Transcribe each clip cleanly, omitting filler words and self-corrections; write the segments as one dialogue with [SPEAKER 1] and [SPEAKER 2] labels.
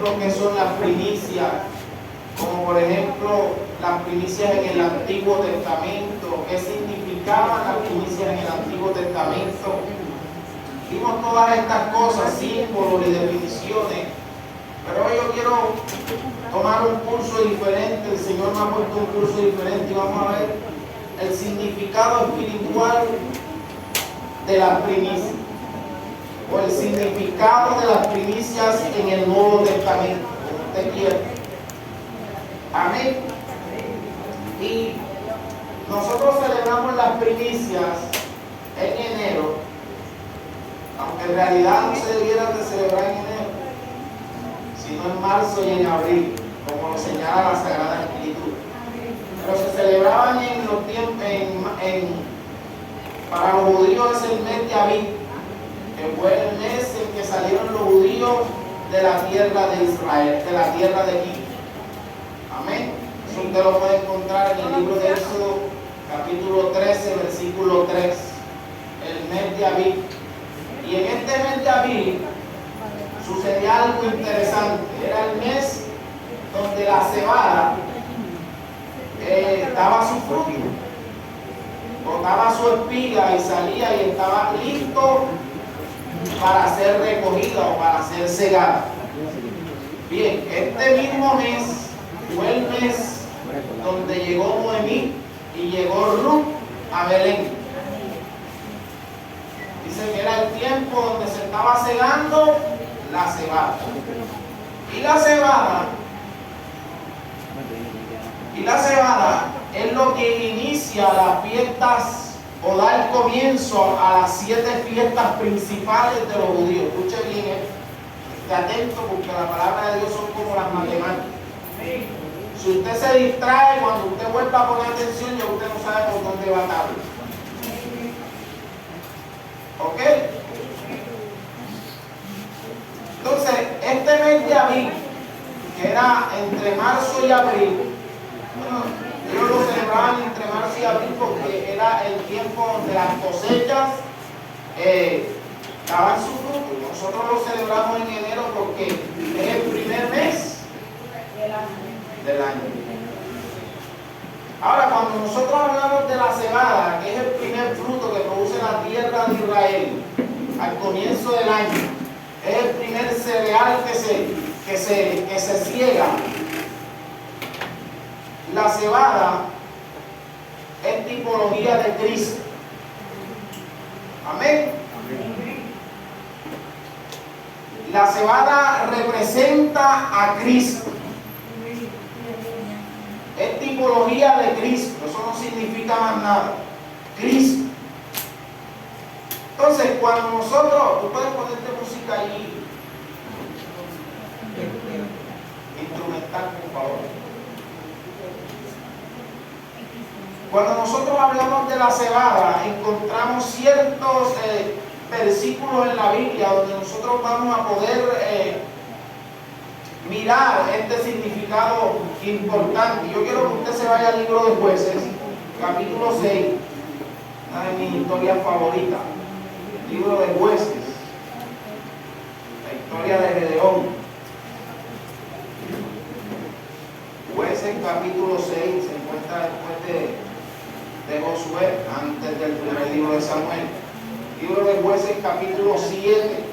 [SPEAKER 1] ejemplo, qué son las primicias, como por ejemplo las primicias en el Antiguo Testamento, qué significaban las primicias en el Antiguo Testamento. Vimos todas estas cosas, símbolos y definiciones, pero hoy yo quiero tomar un curso diferente. El Señor me ha puesto un curso diferente y vamos a ver el significado espiritual de las primicias, o el significado de las primicias en el Nuevo Testamento, como usted quiera. Amén. Y nosotros celebramos las primicias en enero, aunque en realidad no se debieran de celebrar en enero, sino en marzo y en abril, como lo señala la Sagrada Escritura. Pero se celebraban en los tiempos, para los judíos es el mes de Abib, que fue el mes en que salieron los judíos de la tierra de Israel, de la tierra de Egipto. Amén. Eso usted lo puede encontrar en el libro de Éxodo, capítulo 13, versículo 3, el mes de Abib. Y en este mes de Abib sucedía algo interesante. Era el mes donde la cebada daba su fruto, botaba su espiga y salía y estaba listo para ser recogida o para ser cegada. Bien, este mismo mes fue el mes donde llegó Noemí y llegó Ruth a Belén. Dice que era el tiempo donde se estaba cegando la cebada. Y la cebada es lo que inicia las fiestas o da el comienzo a las 7 fiestas principales de los judíos. Escuche bien, esté atento, porque la palabra de Dios son como las matemáticas. Si usted se distrae, cuando usted vuelva a poner atención, ya usted no sabe por dónde va a estar. ¿Ok? Entonces, este mes de abril, que era entre marzo y abril, bueno, ellos lo celebraban entre marzo y abril porque era el tiempo donde las cosechas daban su fruto. Nosotros lo celebramos en enero porque es el primer mes del año. Ahora, cuando nosotros hablamos de la cebada, que es el primer fruto que produce la tierra de Israel al comienzo del año, es el primer cereal que se ciega. La cebada es tipología de Cristo. Amén. La cebada representa a Cristo. Es tipología de Cristo. Eso no significa más nada. Cristo. Entonces, cuando nosotros, tú puedes ponerte música allí, instrumental, por favor. Cuando nosotros hablamos de la cebada, encontramos ciertos versículos en la Biblia donde nosotros vamos a poder mirar este significado importante. Yo quiero que usted se vaya al libro de Jueces, capítulo 6, una de mis historias favoritas. Libro de Jueces, la historia de Gedeón. Jueces capítulo 6 se encuentra después de Josué, antes del primer libro de Samuel. Libro de Jueces capítulo 7,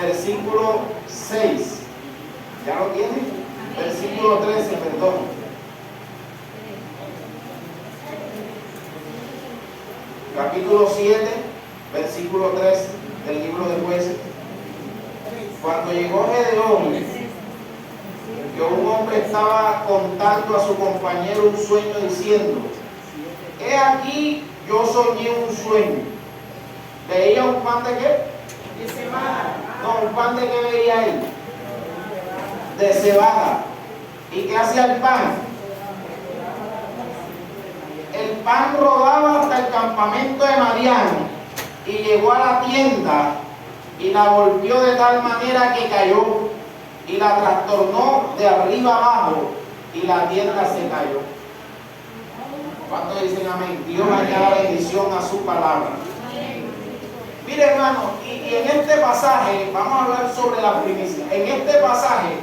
[SPEAKER 1] versículo 6. ¿Ya lo tiene? Versículo 13, perdón. Capítulo 7, versículo 3 del libro de Jueces. Cuando llegó Gedeón, que un hombre estaba contando a su compañero un sueño diciendo: he aquí, yo soñé un sueño. ¿Veía un pan de qué? De cebada. No, ¿un pan de qué veía él? De cebada. ¿Y qué hacía el pan? El pan rodaba hasta el campamento de Madián y llegó a la tienda y la golpeó de tal manera que cayó y la trastornó de arriba abajo y la tienda se cayó. ¿Cuántos dicen amén? Dios añada bendición a su palabra. Mire, hermano, y en este pasaje, vamos a hablar sobre la primicia. En este pasaje,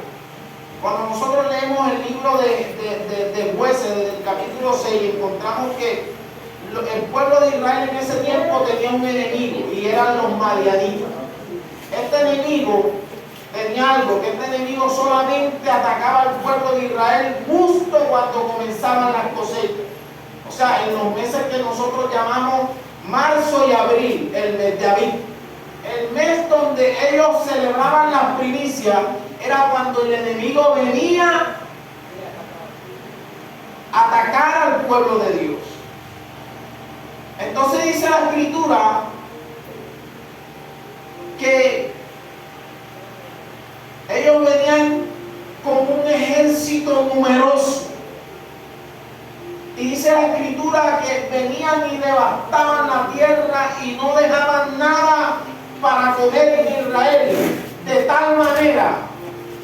[SPEAKER 1] cuando nosotros leemos el libro de Jueces, desde el capítulo 6, encontramos que el pueblo de Israel en ese tiempo tenía un enemigo, y eran los madianitas. Este enemigo tenía algo, que este enemigo solamente atacaba al pueblo de Israel justo cuando comenzaban las cosechas. O sea, en los meses que nosotros llamamos marzo y abril, el mes de abril. El mes donde ellos celebraban las primicias era cuando el enemigo venía a atacar al pueblo de Dios. Entonces dice la Escritura que ellos venían con un ejército numeroso. Y dice la Escritura que venían y devastaban la tierra y no dejaban nada para comer en Israel, de tal manera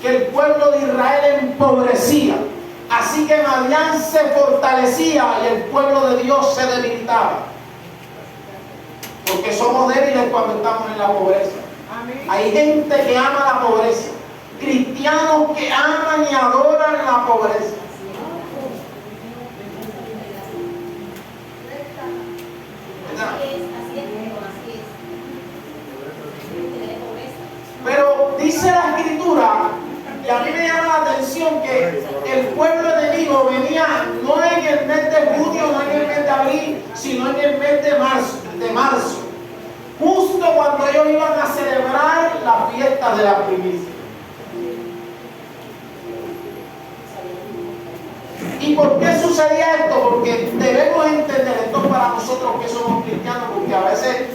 [SPEAKER 1] que el pueblo de Israel empobrecía. Así que Madián se fortalecía y el pueblo de Dios se debilitaba. Porque somos débiles cuando estamos en la pobreza. Hay gente que ama la pobreza, cristianos que aman y adoran la pobreza. Pero dice la Escritura, y a mí me llama la atención, que el pueblo enemigo venía no en el mes de junio, no en el mes de abril, sino en el mes de marzo, justo cuando ellos iban a celebrar las fiestas de la primicia. ¿Y por qué sucedía esto? Porque debemos entender esto para nosotros que somos cristianos, porque a veces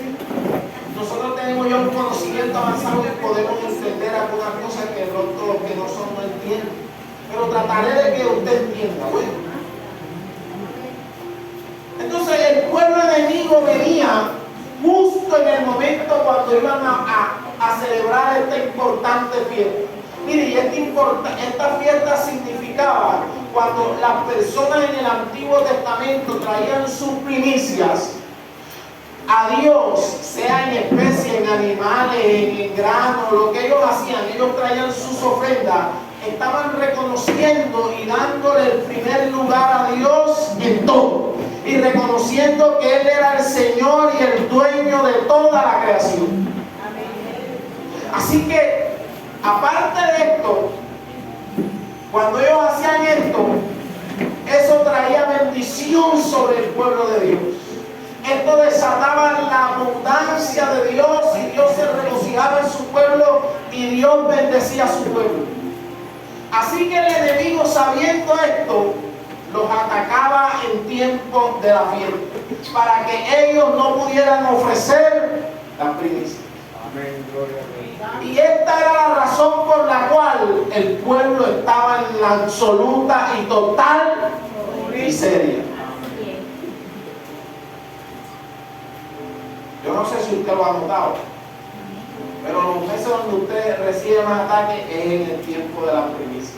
[SPEAKER 1] nosotros tenemos ya un conocimiento avanzado y podemos entender algunas cosas que los que no son no entienden. Pero trataré de que usted entienda. Bueno. Entonces el pueblo enemigo venía justo en el momento cuando iban a celebrar esta importante fiesta. Mire, y esta fiesta significaba cuando las personas en el Antiguo Testamento traían sus primicias a Dios, sea en especie, en animales, en grano, lo que ellos hacían, ellos traían sus ofrendas, estaban reconociendo y dándole el primer lugar a Dios en todo, y reconociendo que Él era el Señor y el dueño de toda la creación. Así que, aparte de esto, cuando ellos hacían esto, eso traía bendición sobre el pueblo de Dios. Esto desataba la abundancia de Dios y Dios se regocijaba en su pueblo y Dios bendecía a su pueblo. Así que el enemigo, sabiendo esto, los atacaba en tiempo de la fiesta, para que ellos no pudieran ofrecer las primicias. Amén, gloria a Dios. Y esta era la razón por la cual el pueblo estaba en la absoluta y total miseria. Yo no sé si usted lo ha notado, pero los meses donde usted recibe más ataques es en el tiempo de la primicia.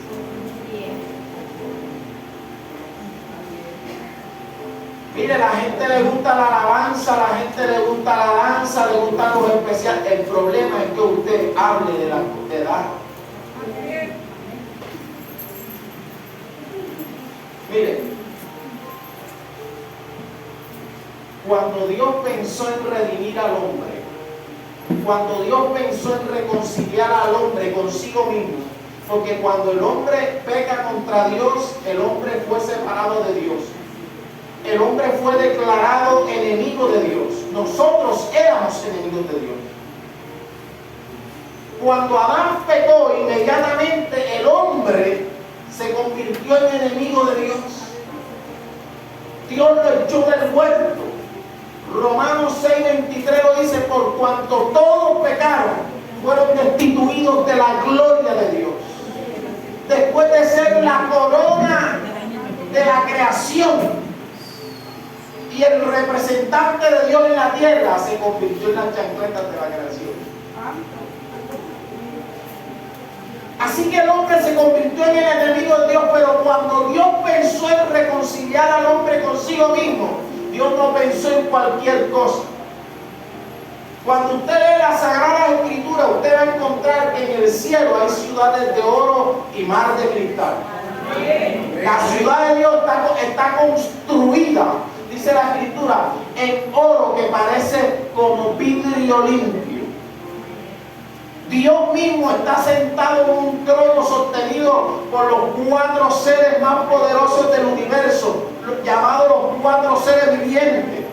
[SPEAKER 1] Mire, la gente le gusta la alabanza, la gente le gusta la danza, le gusta los especiales. El problema es que usted hable de la que usted da. Mire, cuando Dios pensó en redimir al hombre, cuando Dios pensó en reconciliar al hombre consigo mismo, porque cuando el hombre peca contra Dios, el hombre fue separado de Dios. El hombre fue declarado enemigo de Dios. Nosotros éramos enemigos de Dios. Cuando Adán pecó, inmediatamente el hombre se convirtió en enemigo de Dios. Dios lo echó del huerto. Romanos 6:23 lo dice: por cuanto todos pecaron, fueron destituidos de la gloria de Dios. Después de ser la corona de la creación y el representante de Dios en la tierra, se convirtió en las chancletas de la creación. Así que el hombre se convirtió en el enemigo de Dios, pero cuando Dios pensó en reconciliar al hombre consigo mismo, Dios no pensó en cualquier cosa. Cuando usted lee las Sagradas Escrituras, usted va a encontrar que en el cielo hay ciudades de oro y mar de cristal. La ciudad de Dios está construida, dice la Escritura, en oro que parece como vidrio limpio. Dios mismo está sentado en un trono sostenido por los 4 seres más poderosos del universo, llamados los 4 seres vivientes.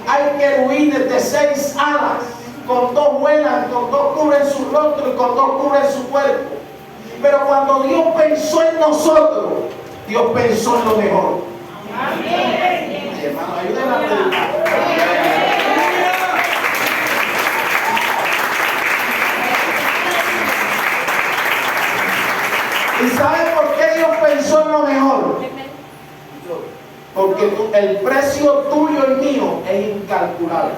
[SPEAKER 1] Hay querubines de 6 alas, con 2 vuelan, con 2 cubren su rostro y con 2 cubren su cuerpo. Pero cuando Dios pensó en nosotros, Dios pensó en lo mejor. Amén. Hermano, ayúdenme a predicar. ¿Y saben por qué Dios pensó en lo mejor? Porque el precio tuyo y mío es incalculable.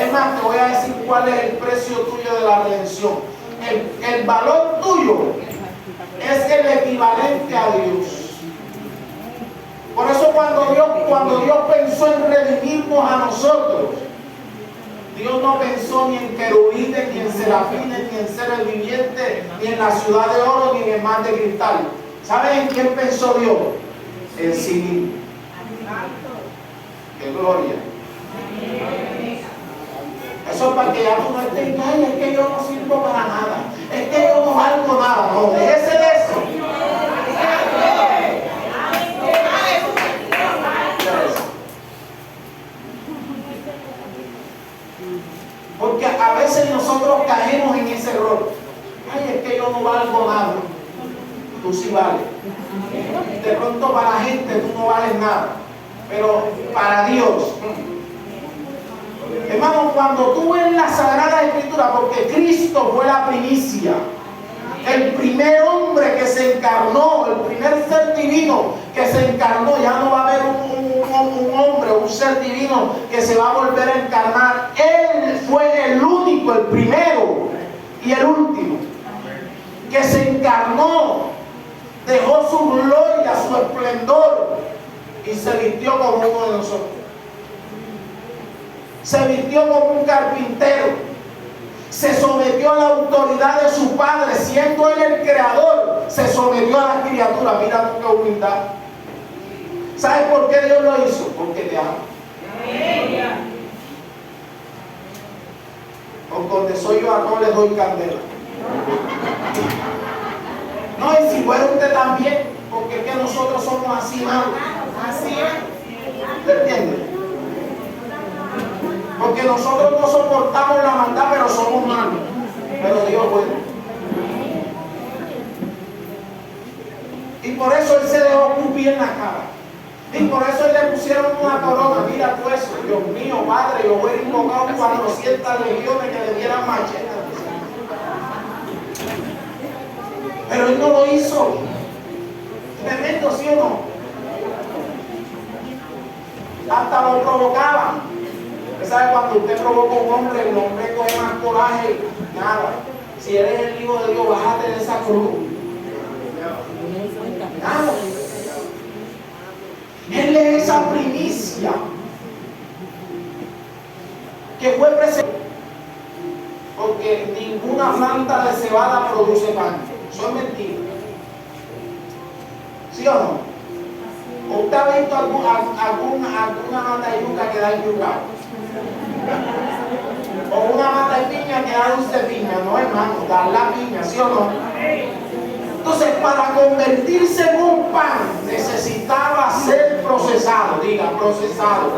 [SPEAKER 1] Es más, te voy a decir cuál es el precio tuyo de la redención. El valor tuyo es el equivalente a Dios. Por eso cuando Dios pensó en redimirnos a nosotros, Dios no pensó ni en querubines, ni en serafines, ni en seres vivientes, ni en la ciudad de oro, ni en el mar de cristal. ¿Saben en quién pensó Dios? En sí mismo. ¡Qué gloria! Eso es para que ya tú no estés, ay, es que yo no sirvo para nada, es que yo no valgo nada. No, déjese de eso. Porque a veces nosotros caemos en ese error. Ay, es que yo no valgo nada. Tú sí vales. De pronto para la gente tú no vales nada, pero para Dios. Hermano, cuando tú ves la Sagrada Escritura, porque Cristo fue la primicia, el primer hombre que se encarnó, el primer ser divino que se encarnó, ya no va a haber un hombre, un ser divino que se va a volver a encarnar. Él fue el único, el primero y el último que se encarnó, dejó su gloria, su esplendor y se vistió como uno de nosotros. Se vistió como un carpintero, se sometió a la autoridad de su padre, siendo él el creador, se sometió a las criaturas. Mira tú qué humildad. ¿Sabes por qué Dios lo hizo? Porque te ama. Con donde soy yo a todos les doy candela. No, y si fuera usted también, porque es que nosotros somos así malos. Así es. ¿Usted entiende? Porque nosotros no soportamos la maldad, pero somos malos. Pero Dios es bueno. Y por eso Él se dejó escupir en la cara. Y por eso le pusieron una corona. Mira tú eso. Dios mío, Padre, yo hubiera invocado 400 legiones que le dieran machetas. Pero Él no lo hizo. Tremendo, ¿sí o no? Hasta lo provocaban. Usted sabe, cuando usted provoca a un hombre, el hombre coge más coraje. Nada. Si eres el Hijo de Dios, bájate de esa cruz. Nada. Él es esa primicia que fue presente. Porque ninguna planta de cebada produce pan. Eso es mentira. ¿Sí o no? ¿Usted ha visto alguna mata de yuca que da yuca? O una mata de piña que da dulce de piña? No, hermano, da la piña, ¿sí o no? Entonces, para convertirse en un pan, necesitaba ser procesado. Diga, procesado.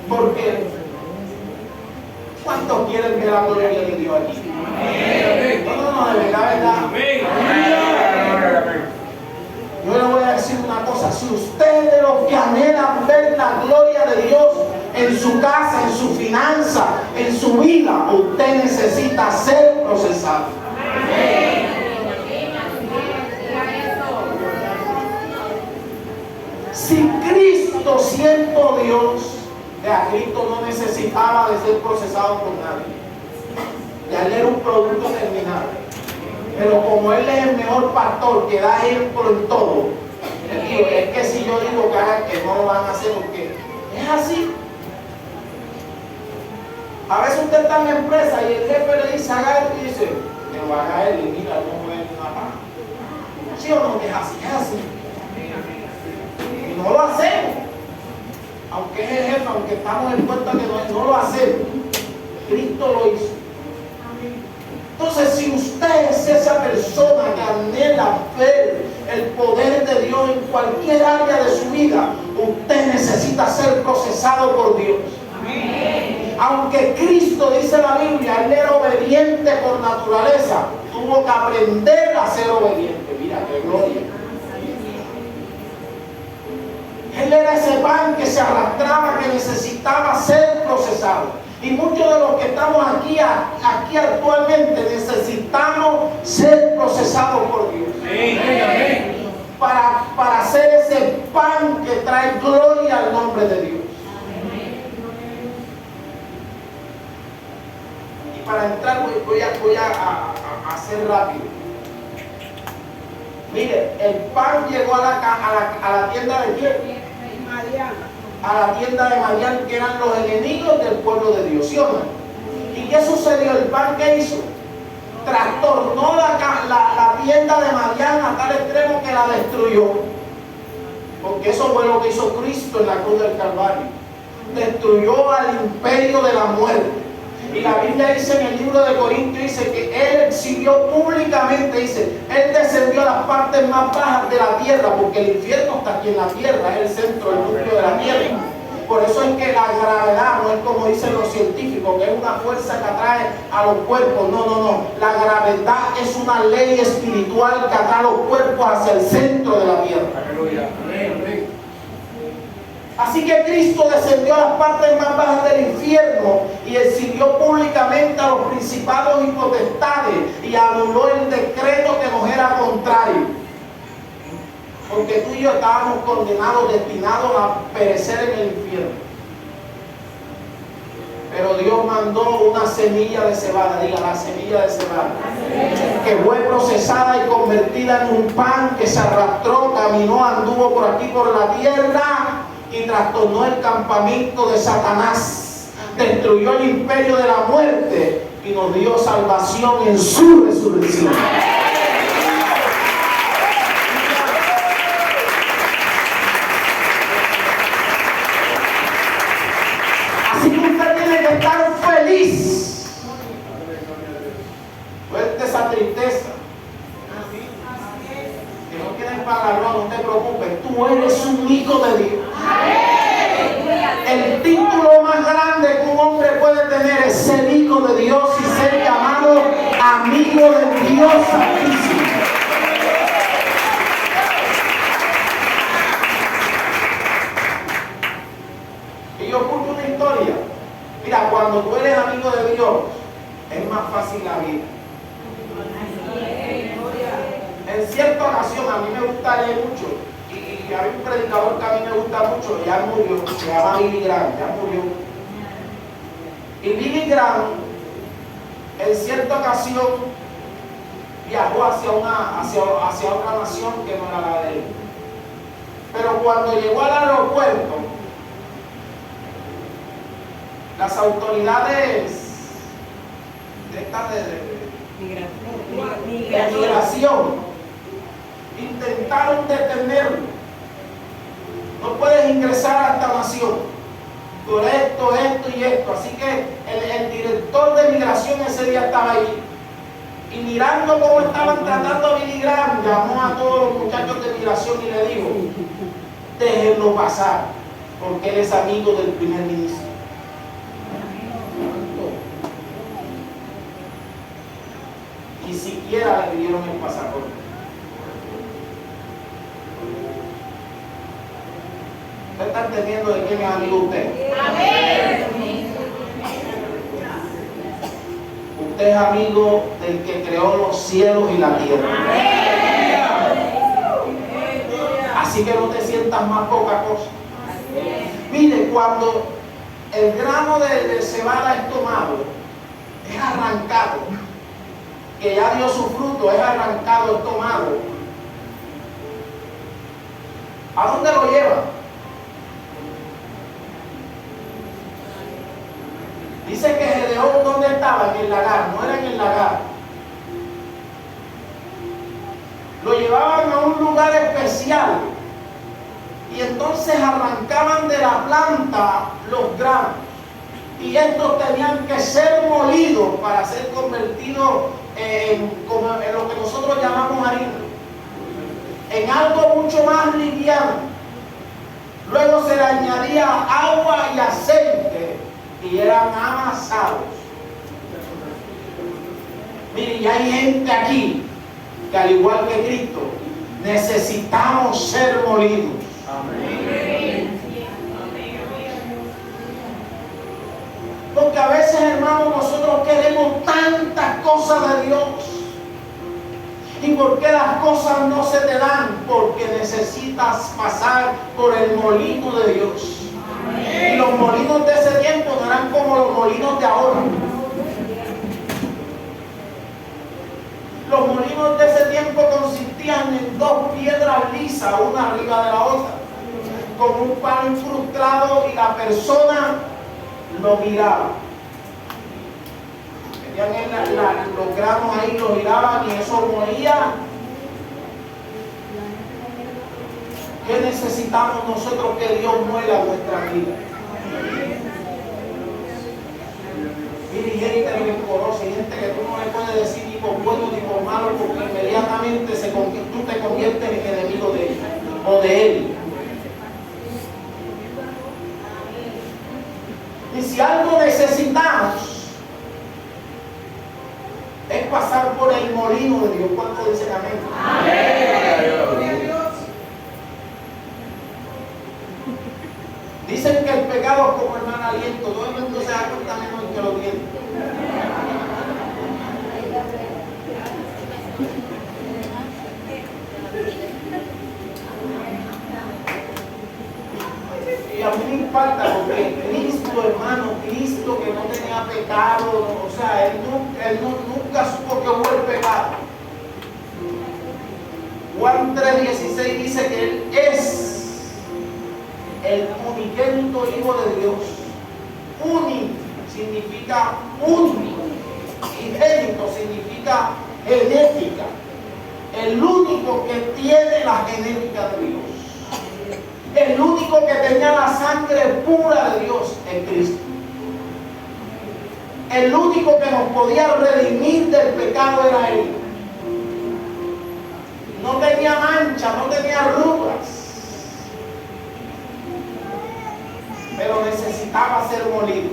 [SPEAKER 1] Porque, ¿cuántos quieren ver la gloria de Dios aquí? No, de verdad. Yo le voy a decir una cosa: si usted es de los que anhelan ver la gloria de Dios en su casa, en su finanza, en su vida, usted necesita ser procesado. Si Cristo, siendo Dios, a Cristo no necesitaba de ser procesado por nadie. Ya Él era un producto terminado. Pero como Él es el mejor pastor que da ejemplo en todo, Les digo, es que si yo digo que hagan, que no lo van a hacer, porque es así. A veces usted está en la empresa y el jefe le dice haga esto y dice, que lo haga él y mira, no me una paz. ¿Sí o no? Es así, es así. Y no lo hacemos. Aunque es el jefe, aunque estamos en cuenta que no lo hacemos. Cristo lo hizo. Entonces, si usted es esa persona que anhela ver el poder de Dios en cualquier área de su vida, usted necesita ser procesado por Dios. Amén. Aunque Cristo, dice la Biblia, él era obediente por naturaleza, tuvo que aprender a ser obediente. Mira qué gloria. Él era ese pan que se arrastraba, que necesitaba ser procesado. Y muchos de los que estamos aquí actualmente necesitamos ser procesados por Dios. Amén. Para hacer ese pan que trae gloria al nombre de Dios. Y para entrar voy a hacer rápido. Mire, el pan llegó a la tienda de quién? A la tienda de Madián, que eran los enemigos del pueblo de Dios, ¿sí o no? ¿Y qué sucedió? El pan que hizo trastornó la tienda de Madián a tal extremo que la destruyó, porque eso fue lo que hizo Cristo en la cruz del Calvario. Destruyó al imperio de la muerte. Y la Biblia dice en el libro de Corintios, dice que él exhibió públicamente, dice, él descendió a las partes más bajas de la tierra, porque el infierno está aquí en la tierra, es el centro, el núcleo de la tierra. Por eso es que la gravedad no es como dicen los científicos, que es una fuerza que atrae a los cuerpos. No. La gravedad es una ley espiritual que atrae a los cuerpos hacia el centro de la tierra. Aleluya. Así que Cristo descendió a las partes más bajas del infierno y exhibió públicamente a los principados y potestades y anuló el decreto que nos era contrario. Porque tú y yo estábamos condenados, destinados a perecer en el infierno. Pero Dios mandó una semilla de cebada, diga la semilla de cebada, que fue procesada y convertida en un pan que se arrastró, caminó, anduvo por aquí por la tierra y trastornó el campamento de Satanás, destruyó el imperio de la muerte y nos dio salvación en su resurrección. Así que usted tiene que estar feliz. Suelte esa tristeza. Que no queden para la no te preocupes, tú eres un hijo de Dios. El título más grande que un hombre puede tener es ser hijo de Dios y ser llamado amigo del Dios Santísimo. Y yo escucho una historia. Mira, cuando tú eres amigo de Dios, es más fácil la vida. En cierta ocasión, a mí me gusta leer mucho, y hay un predicador que a mí me gusta mucho, ya murió, se llama Billy Graham, ya murió. Y Billy Graham, en cierta ocasión, viajó hacia otra nación que no era la de él. Pero cuando llegó al aeropuerto, las autoridades de migración intentaron detenerlo. No puedes ingresar a esta nación por esto y esto. Así que el director de migración ese día estaba ahí. Y mirando cómo estaban tratando a Billy Graham, llamó a todos los muchachos de migración y le dijo: déjenlo pasar, porque él es amigo del primer ministro. Ni siquiera le pidieron el pasaporte. ¿Usted está entendiendo de quién es amigo usted? Amén. Usted es amigo del que creó los cielos y la tierra. Así que no te sientas más poca cosa. Mire, cuando el grano de cebada es tomado, es arrancado, que ya dio su fruto, es arrancado, es tomado. ¿A dónde lo llevan? Dice que Gedeón, ¿dónde estaba? En el lagar. No era en el lagar. Lo llevaban a un lugar especial y entonces arrancaban de la planta los granos y estos tenían que ser molidos para ser convertidos en lo que nosotros llamamos harina, en algo mucho más liviano. Luego se le añadía agua y aceite y eran amasados. Mire, y hay gente aquí que al igual que Cristo necesitamos ser molidos. Amén. Porque a veces, hermanos, nosotros queremos tantas cosas de Dios. ¿Y por qué las cosas no se te dan? Porque necesitas pasar por el molino de Dios. Amén. Y los molinos de ese tiempo no eran como los molinos de ahora. Los molinos de ese tiempo consistían en dos piedras lisas, una arriba de la otra, con un palo incrustado y la persona lo miraba. Tenían los granos ahí, los miraban y eso molía. ¿Qué necesitamos nosotros que Dios muela nuestra vida? Mire, gente que me conoce, gente que tú no le puedes decir ni por bueno ni por malo, porque inmediatamente tú te conviertes en enemigo de él o de él. Y si algo necesitamos es pasar por el molino de Dios. ¿Cuánto dicen amén? Amén. Dicen que el pecado es como el mal aliento. Todo el mundo se da cuenta menos el que lo tiene. Y a mí me impacta porque Cristo, hermano, Cristo que no tenía pecado, o sea, él nunca supo que hubo el pecado. Juan 3:16 dice que Él es el unigénito Hijo de Dios. Uni significa único, y génito significa genética. El único que tiene la genética de Dios. El único que tenía la sangre pura de Dios es Cristo. El único que nos podía redimir del pecado era Él. No tenía mancha, no tenía arrugas, pero necesitaba ser molido.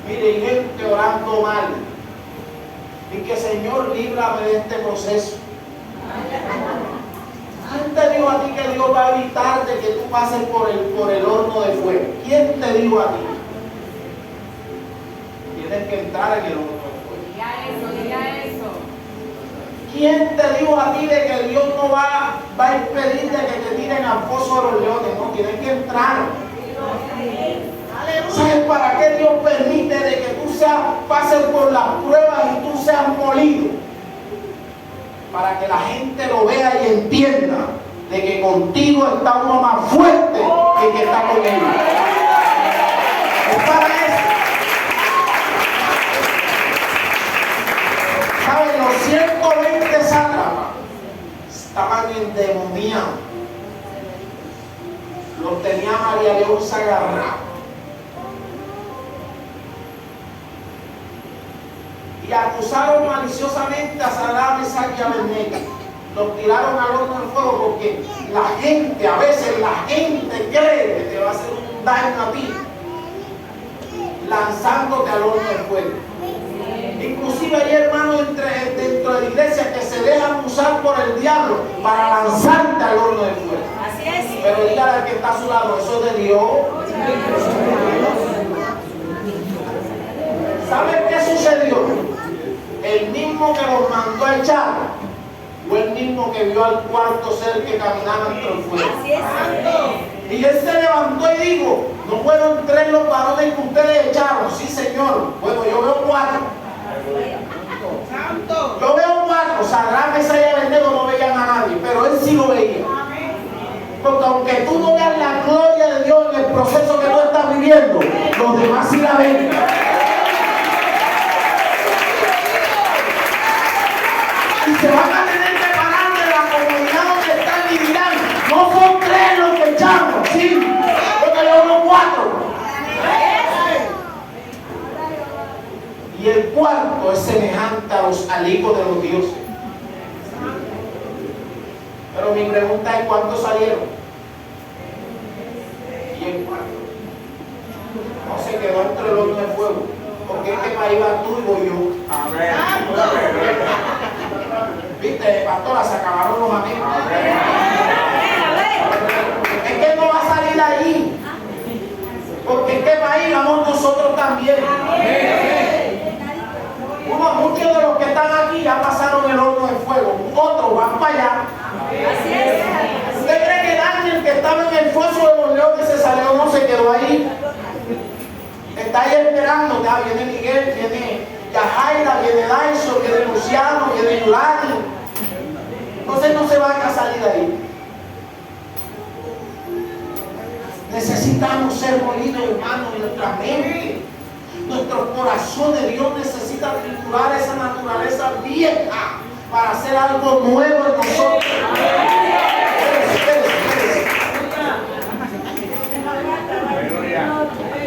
[SPEAKER 1] Mire, gente orando mal y que Señor, líbrame de este proceso. ¿Quién te dijo a ti que Dios va a evitar de que tú pases por el horno de fuego? ¿Quién te dijo a ti? Tienes que entrar en el horno de fuego. Diga eso. ¿Quién te dijo a ti de que Dios no va a impedir de que te tiren al pozo de los leones? No, tienes que entrar. ¿Sabes para qué Dios permite de que tú pases por las pruebas y tú seas molido? Para que la gente lo vea y entienda de que contigo está uno más fuerte que el que está con él. Es para eso. ¿Saben? Los 120 sátrapas estaban endemoniados. Los tenía María León agarrados. Y acusaron maliciosamente a Sadrach, Mesach y Abednego. Los tiraron al horno del fuego porque la gente, a veces la gente cree que te va a hacer un daño a ti, lanzándote al horno del fuego. Inclusive hay hermanos dentro de la iglesia que se dejan usar por el diablo para lanzarte al horno del fuego. Así es. Pero dígale al que está a su lado, eso es de Dios. ¿Saben qué sucedió? El mismo que los mandó a echar fue el mismo que vio al cuarto ser que caminaba entre el fuego. Así es, santo. Y él se levantó y dijo: no fueron 3 los varones que ustedes echaron. Sí, Señor. Bueno, yo veo 4. Santo. Yo veo 4. Sadrach, Mesach y Abednego no veían a nadie. nadie, pero él sí lo veía. Porque aunque tú no veas la gloria de Dios en el proceso que tú estás viviendo, los demás sí la ven. Y se van a tener que parar de la comunidad donde están y dirán, no son 3 los que echamos, sí, porque yo no 4. Y el cuarto es semejante al hijo de los dioses. Pero mi pregunta es, ¿cuántos salieron? Y el cuarto no se quedó entre el horno de fuego, porque es que para ahí va tú y voy yo. Viste, pastora, se acabaron los amigos. Es que no va a salir ahí, porque es que para ahí vamos nosotros también. Muchos de los que están aquí ya pasaron el horno de fuego, otros van para allá. ¿Usted cree que Daniel, que estaba en el foso de los leones, se salió o no se quedó ahí? Está ahí esperando. Ya viene Miguel, viene Yajaira, viene Daiso, viene Luciano, viene Yulani. Entonces no se van a salir de ahí. Necesitamos ser molidos, hermanos, en nuestra mente. Nuestro corazón de Dios necesita triturar esa naturaleza vieja para hacer algo nuevo en nosotros.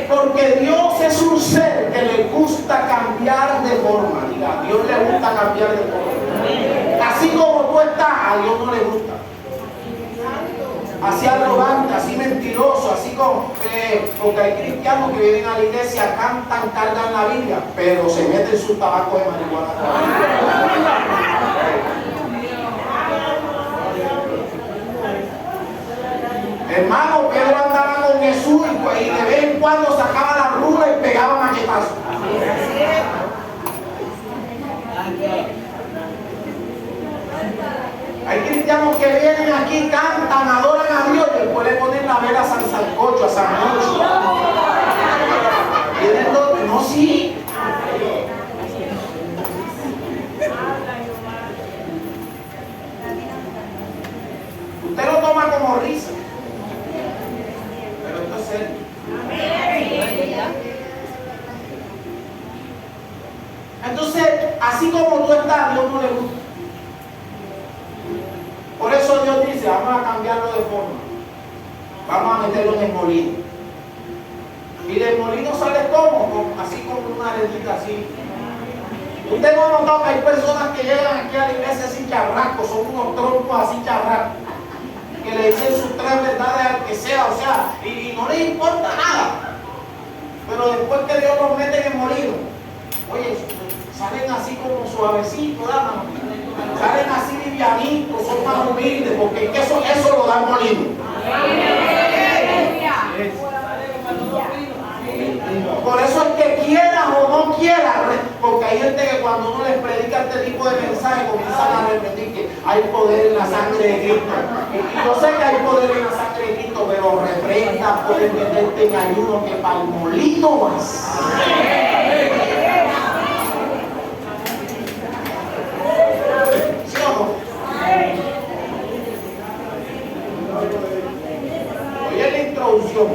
[SPEAKER 1] Porque Dios es un ser que le gusta cambiar de forma. Diga, a Dios le gusta cambiar de forma. Así como tú estás, a Dios no le gusta. Así arrogante, así mentiroso, así como porque hay cristianos que vienen a la iglesia, cantan, cargan la Biblia, pero se meten sus tabacos de marihuana. Hermano, Pedro andaba con Jesús y de vez en cuando sacaba la rula y pegaba machetazos. Hay cristianos que vienen aquí, cantan, adoran a Dios y después le ponen la vela a San Sancocho, a San Moncho. Vienen los, no, sí. Usted lo toma como risa. Pero esto es serio. Entonces, así como tú estás, Dios no le gusta. Por eso Dios dice, vamos a cambiarlo de forma. Vamos a meterlo en el molino. Y del molino sale como, así como una arenita así. Usted no ha notado que hay personas que llegan aquí a la iglesia así charrascos, son unos troncos así charrascos, que le dicen sus 3 verdades al que sea, o sea, y no les importa nada. Pero después que Dios los mete en el molino, oye, salen así como suavecitos, salen así livianitos, son más humildes, porque eso lo da el molino. Por eso es que quieras o no quieras, porque hay gente que cuando uno les predica este tipo de mensaje comienzan a repetir que hay poder en la sangre de Cristo. Y yo sé que hay poder en la sangre de Cristo, pero reprenda, pueden meterte en ayuno que para el molino vas. ¿Sí o no? Oye la introducción.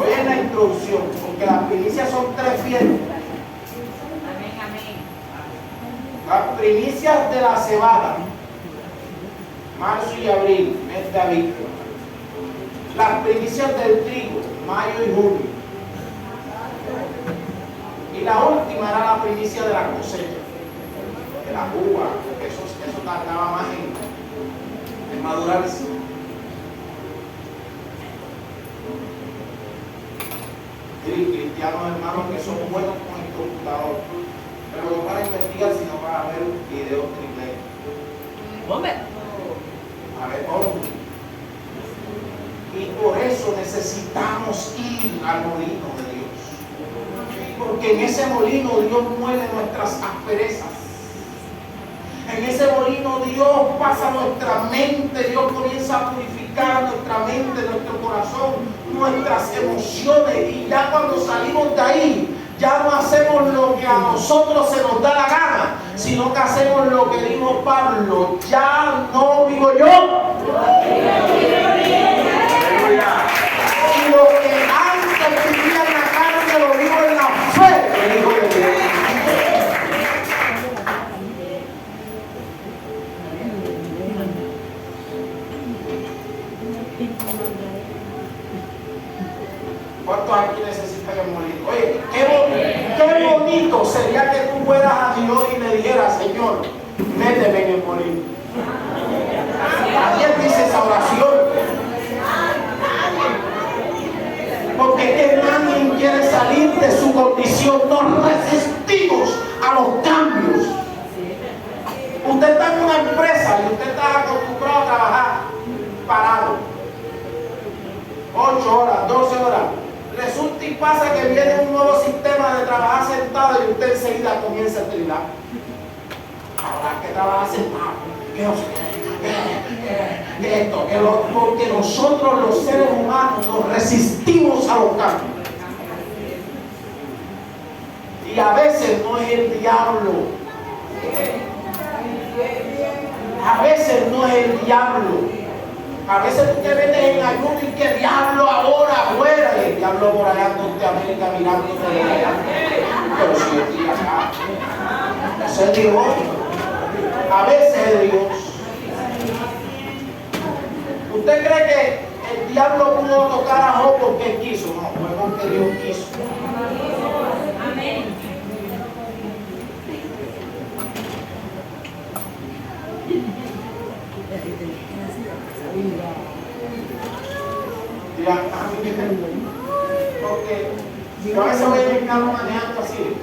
[SPEAKER 1] Oye la introducción, porque las primicias son 3 fiestas. Las primicias de la cebada, marzo y abril, mes de abril. Las primicias del trigo, mayo y junio. Y la última era la primicia de la cosecha, de la uva, porque eso tardaba más en madurarse. Cristianos hermanos que son buenos con el computador, pero no para investigar, sino para ver videos triple. A ver, y por eso necesitamos ir al molino de Dios, porque en ese molino Dios muele nuestras asperezas. En ese molino Dios pasa nuestra mente, Dios comienza a purificar nuestra mente, nuestro corazón, nuestras emociones, y ya cuando salimos de ahí, ya no hacemos lo que a nosotros se nos da la gana, sino que hacemos lo que dijo Pablo: ya no vivo yo, y lo que antes vivía en la carne lo vivo en la fe del Hijo de Dios. ¿Cuántos aquí necesitan el molino? Oye, qué bonito sería que tú fueras a Dios y le dijeras: Señor, méteme en el molino. Nadie dice esa oración, porque que nadie quiere salir de su condición. Nos resistimos a los cambios. Usted está en una empresa y usted está acostumbrado a trabajar parado 8 horas, 12 horas. Resulta y pasa que viene un nuevo sistema de trabajar sentado y usted enseguida comienza a trillar. Ahora que trabaja sentado, que esto, que lo, porque nosotros los seres humanos nos resistimos a los cambios. Y a veces no es el diablo. A veces no es el diablo. A veces tú te metes en ayuno y que diablo ahora afuera, y el diablo por allá en Norteamérica mirándote de allá. Pero si yo estoy acá, ese es Dios. A veces es Dios. ¿Usted cree que el diablo pudo tocar a Job porque él quiso? No, fue porque Dios quiso. Amén. Porque yo a veces voy en el carro manejando así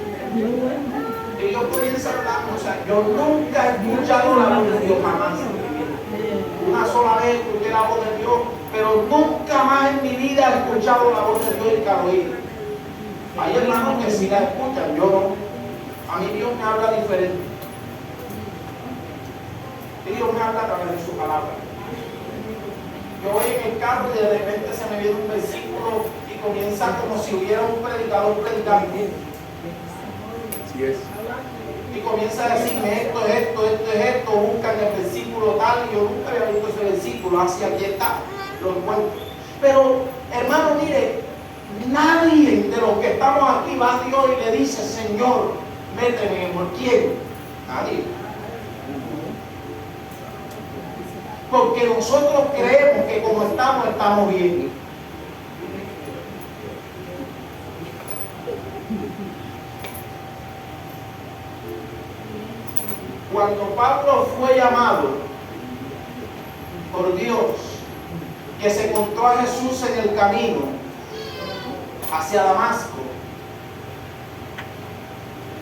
[SPEAKER 1] y yo comienzo a hablar, o sea, yo nunca he escuchado la voz de Dios, jamás en mi vida. Una sola vez escuché la voz de Dios, pero nunca más en mi vida he escuchado la voz de Dios y que al oído. Hay hermanos que sí la escuchan, yo no. A mí Dios me habla diferente. Y Dios me habla a través de su palabra. Yo voy en el carro y de repente se me viene un versículo y comienza como si hubiera un predicador predicando.
[SPEAKER 2] Así es.
[SPEAKER 1] Y comienza a decirme esto, buscan el versículo tal, y yo nunca había visto ese versículo, así aquí está, lo encuentro. Pero, hermano, mire, nadie de los que estamos aquí va a Dios y le dice: Señor, méteme. ¿Por quién? Nadie. Porque nosotros creemos que como estamos bien. Cuando Pablo fue llamado por Dios, que se encontró a Jesús en el camino hacia Damasco,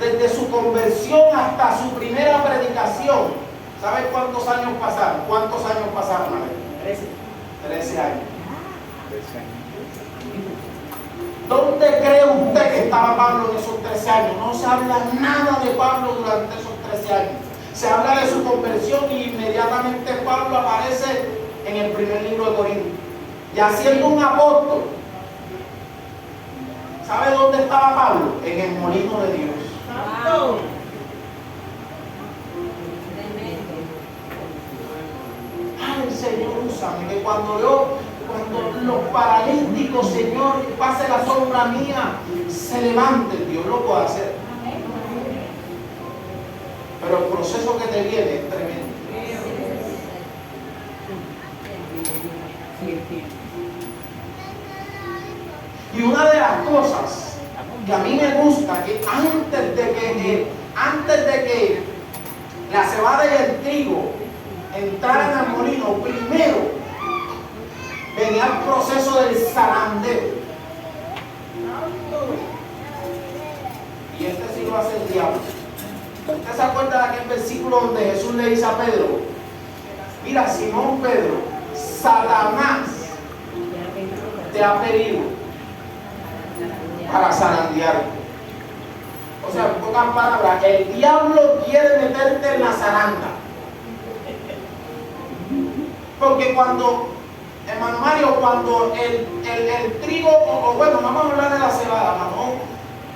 [SPEAKER 1] desde su conversión hasta su primera predicación, ¿sabe cuántos años pasaron? ¿Cuántos años pasaron? 13 años. ¿Dónde cree usted que estaba Pablo en esos 13 años? No se habla nada de Pablo durante esos 13 años. Se habla de su conversión y inmediatamente Pablo aparece en el primer libro de Corintios. Ya siendo un apóstol. ¿Sabe dónde estaba Pablo? En el molino de Dios. Wow. Ay, Señor, úsame, que cuando los paralíticos, Señor, pase la sombra mía, se levanten, Dios lo puede hacer. Pero el proceso que te viene es tremendo. Y una de las cosas que a mí me gusta, que antes de que la cebada y el trigo entraran al molino, primero venía el proceso del zarandeo. Y este sí lo hace el diablo. ¿Usted se acuerda de aquel versículo donde Jesús le dice a Pedro: mira, Simón Pedro, Satanás te ha pedido para zarandearte? O sea, en pocas palabras, el diablo quiere meterte en la zaranda. Porque cuando, hermano Mario, cuando el trigo, o bueno, vamos a hablar de la cebada, mamón,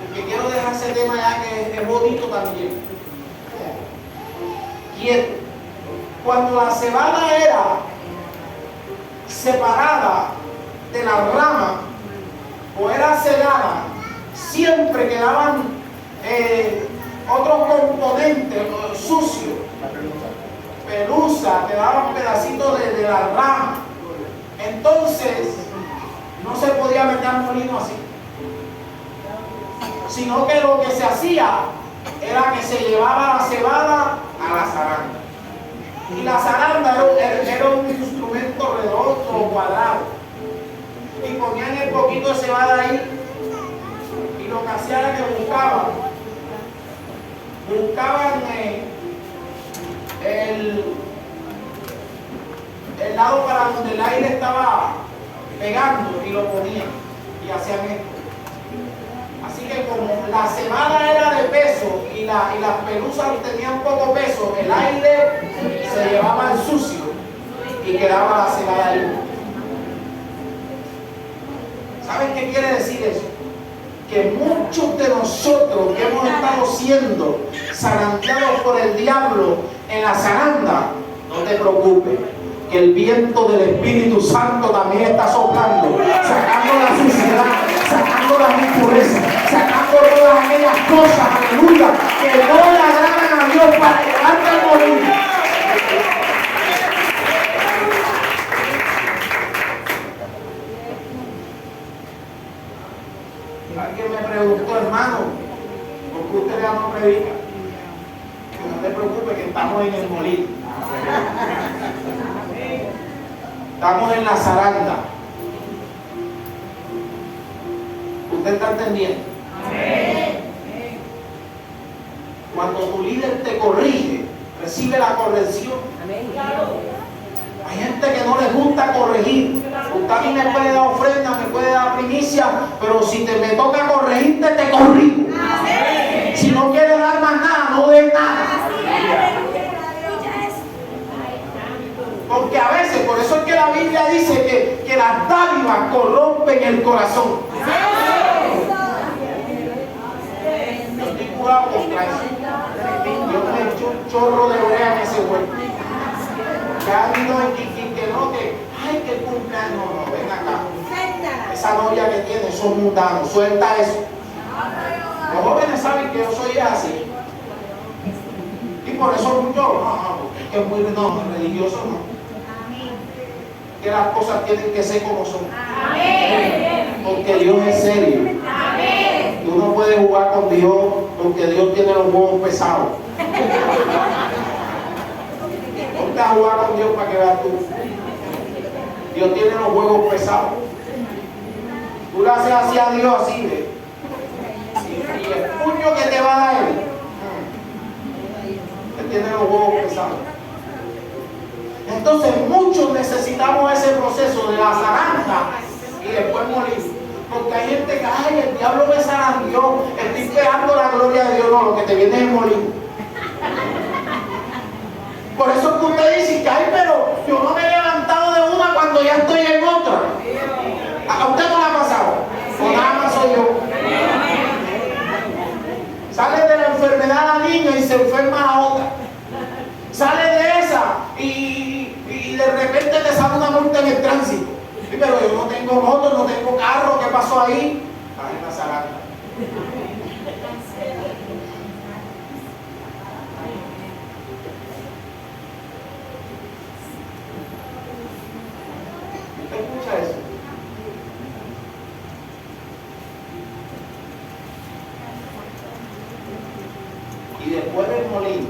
[SPEAKER 1] porque quiero dejar ese tema ya que es bonito también. quieto. Cuando la cebada era separada de la rama o era cegada, siempre quedaban otros componentes sucios, pelusa, quedaban pedacitos de la rama. Entonces no se podía meter al molino así, sino que lo que se hacía era que se llevaba la cebada a la zaranda. Y la zaranda era un instrumento redondo o cuadrado. Y ponían el poquito de cebada ahí. Y lo que hacían era que buscaban el lado para donde el aire estaba pegando y lo ponían. Y hacían esto. Así que como la cebada era de peso y las pelusas tenían poco peso, el aire se llevaba el sucio y quedaba la cebada ahí. ¿Saben qué quiere decir eso? Que muchos de nosotros que hemos estado siendo zarandeados por el diablo en la zaranda, no te preocupes, que el viento del Espíritu Santo también está soplando, sacando la suciedad, sacando las impurezas, sacando todas aquellas cosas, aleluya, que no le agradan a Dios para llevarte al molino. Alguien me preguntó, hermano, ¿por qué usted ya no predica? Que no te preocupes, que estamos en el molino. Estamos en la zaranda. ¿Usted está entendiendo? Cuando tu líder te corrige, recibe la corrección. Hay gente que no les gusta corregir. Usted a mí me puede dar ofrenda, me puede dar primicia, pero si me toca corregirte, te corrijo. Si no quieres dar más nada, no des nada. Porque a veces, por eso es que la Biblia dice que las dádivas corrompen el corazón. Yo estoy curado contra eso. Yo me eché un chorro de oreja en ese hueco. Que ha habido en que no, que, ay, que cumpleaños, no, ven acá. Esa novia que tiene son mundanos, suelta eso. Los jóvenes saben que yo soy así. Y por eso muchos, porque es que es muy religioso, no. Que las cosas tienen que ser como son. Porque Dios es serio. Tú no puedes jugar con Dios porque Dios tiene los huevos pesados. Ponte a jugar con Dios para que veas tú. Dios tiene los huevos pesados. Tú le haces así a Dios, así de. Y el puño que te va a dar Él, Él tiene los huevos pesados. Entonces muchos necesitamos ese proceso de la zaranda y después morir. Porque hay gente que, ay, el diablo me zarandeó, estoy esperando la gloria de Dios. No, lo que te viene es morir. Por eso es que usted dice que, ay, pero yo no me he levantado de una cuando ya estoy en otra. ¿A usted no le ha pasado? O nada más soy yo. Sale de la enfermedad a la niña y se enferma a otra. Sale de esa y de repente te sale una multa en el tránsito. Sí, pero yo no tengo moto, no tengo carro, ¿qué pasó ahí? Estás en la zaranda. ¿Usted escucha eso? Y después del molino,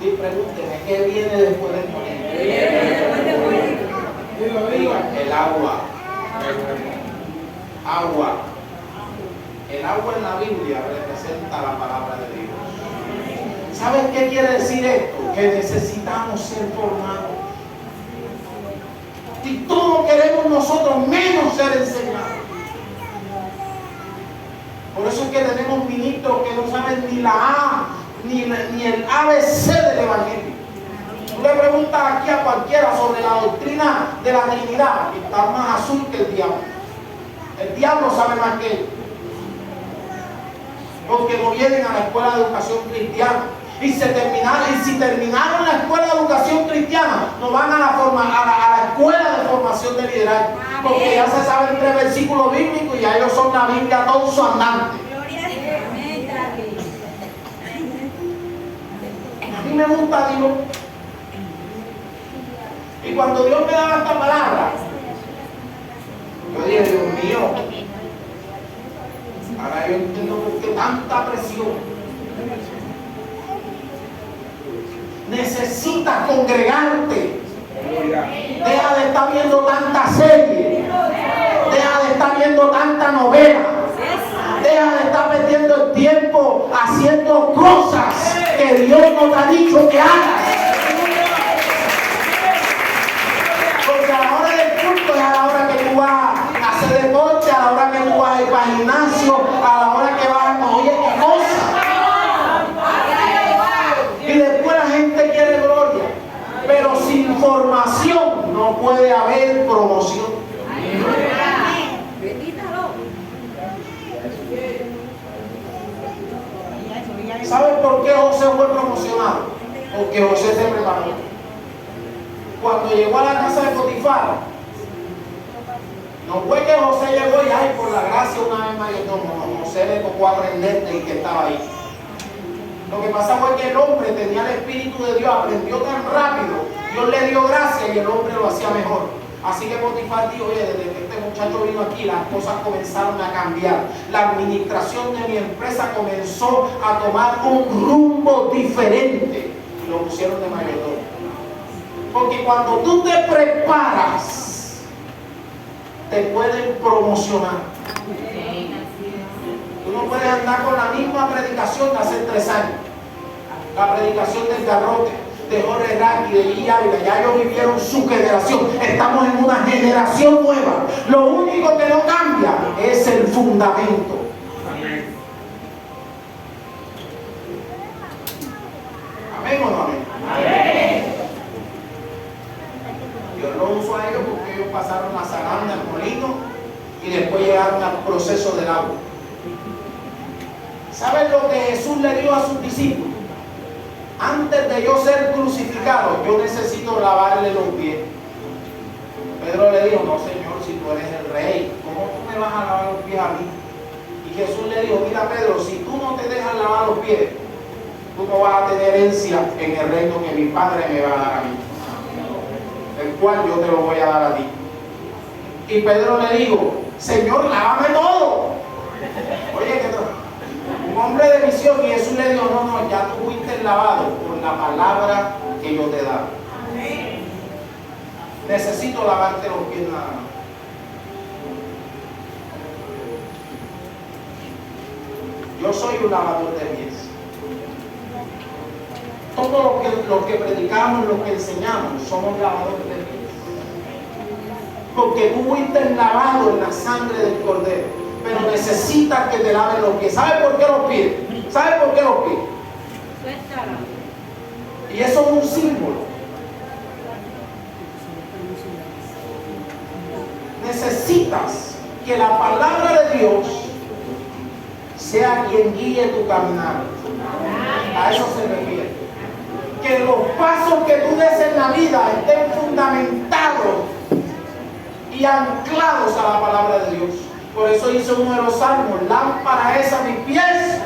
[SPEAKER 1] pregúnteme, ¿qué viene después del molino? El agua. Agua. El agua en la Biblia representa la palabra de Dios. ¿Sabes qué quiere decir esto? Que necesitamos ser formados. Y todo queremos nosotros menos ser enseñados. Por eso es que tenemos ministros que no saben ni la A, ni el ABC del Evangelio. Tú le preguntas aquí a cualquiera sobre la doctrina de la Trinidad y está más azul que el diablo. El diablo sabe más que él. porque no vienen a la escuela de educación cristiana. Y si terminaron la escuela de educación cristiana, no van a la escuela de formación de liderazgo, porque ya se saben 3 versículos bíblicos y ya ellos son la Biblia todos sus andantes. A mí me gusta Dios. Y cuando Dios me daba esta palabra, yo dije, Dios mío, ahora yo entiendo por qué tanta presión. Necesitas congregarte. Deja de estar viendo tanta serie. Deja de estar viendo tanta novela. Deja de estar perdiendo el tiempo haciendo cosas que Dios no te ha dicho que hagas. Porque a la hora del culto es a la hora que tú vas a hacer deporte, a la hora que tú vas a ir para el gimnasio, a la hora que vas a... Oye, qué cosa. Y después la gente quiere gloria. Pero sin formación no puede haber promoción. ¿Saben por qué José fue promocionado? Porque José se preparó. Cuando llegó a la casa de Potifar, no fue que José llegó y ay, por la gracia una vez más, no, José le tocó aprender del que estaba ahí. Lo que pasa fue que el hombre tenía el Espíritu de Dios, aprendió tan rápido, Dios le dio gracia y el hombre lo hacía mejor. Así que Potifar dijo, oye, desde que este muchacho vino aquí, las cosas comenzaron a cambiar. La administración de mi empresa comenzó a tomar un rumbo diferente. Y lo pusieron de mayordomo. Porque cuando tú te preparas, te pueden promocionar. Tú no puedes andar con la misma predicación de hace 3 años. La predicación del garrote, de Jorge Raki, de Guilla Ávila, ya ellos vivieron su generación. Estamos en una generación nueva. Lo único que no cambia es el fundamento. Amén. ¿Amén o no amén? Amén. Dios lo usó a ellos porque ellos pasaron la zaranda, el molino y después llegaron al proceso del agua. ¿Saben lo que Jesús le dio a sus discípulos? Antes de yo ser crucificado, yo necesito lavarle los pies. Pedro le dijo, no Señor, si tú eres el rey, ¿cómo tú me vas a lavar los pies a mí? Y Jesús le dijo, mira Pedro, si tú no te dejas lavar los pies, tú no vas a tener herencia en el reino que mi Padre me va a dar a mí, el cual yo te lo voy a dar a ti. Y Pedro le dijo, Señor, lávame todo. Oye, un hombre de visión, y Jesús le dijo, no, ya tú fuiste lavado por la palabra que yo te he dado. Necesito lavarte los pies nada más. Yo soy un lavador de pies. Todo lo que predicamos, lo que enseñamos, somos lavadores de pies. Porque tú fuiste lavado en la sangre del Cordero. Pero necesitas que te laven los pies. ¿Sabes por qué los pies? ¿Sabes por qué los pies? Y eso es un símbolo. Necesitas que la palabra de Dios sea quien guíe tu caminar. A eso se refiere. Que los pasos que tú des en la vida estén fundamentados y anclados a la palabra de Dios. Por eso hizo uno de los salmos, lámpara es a mis pies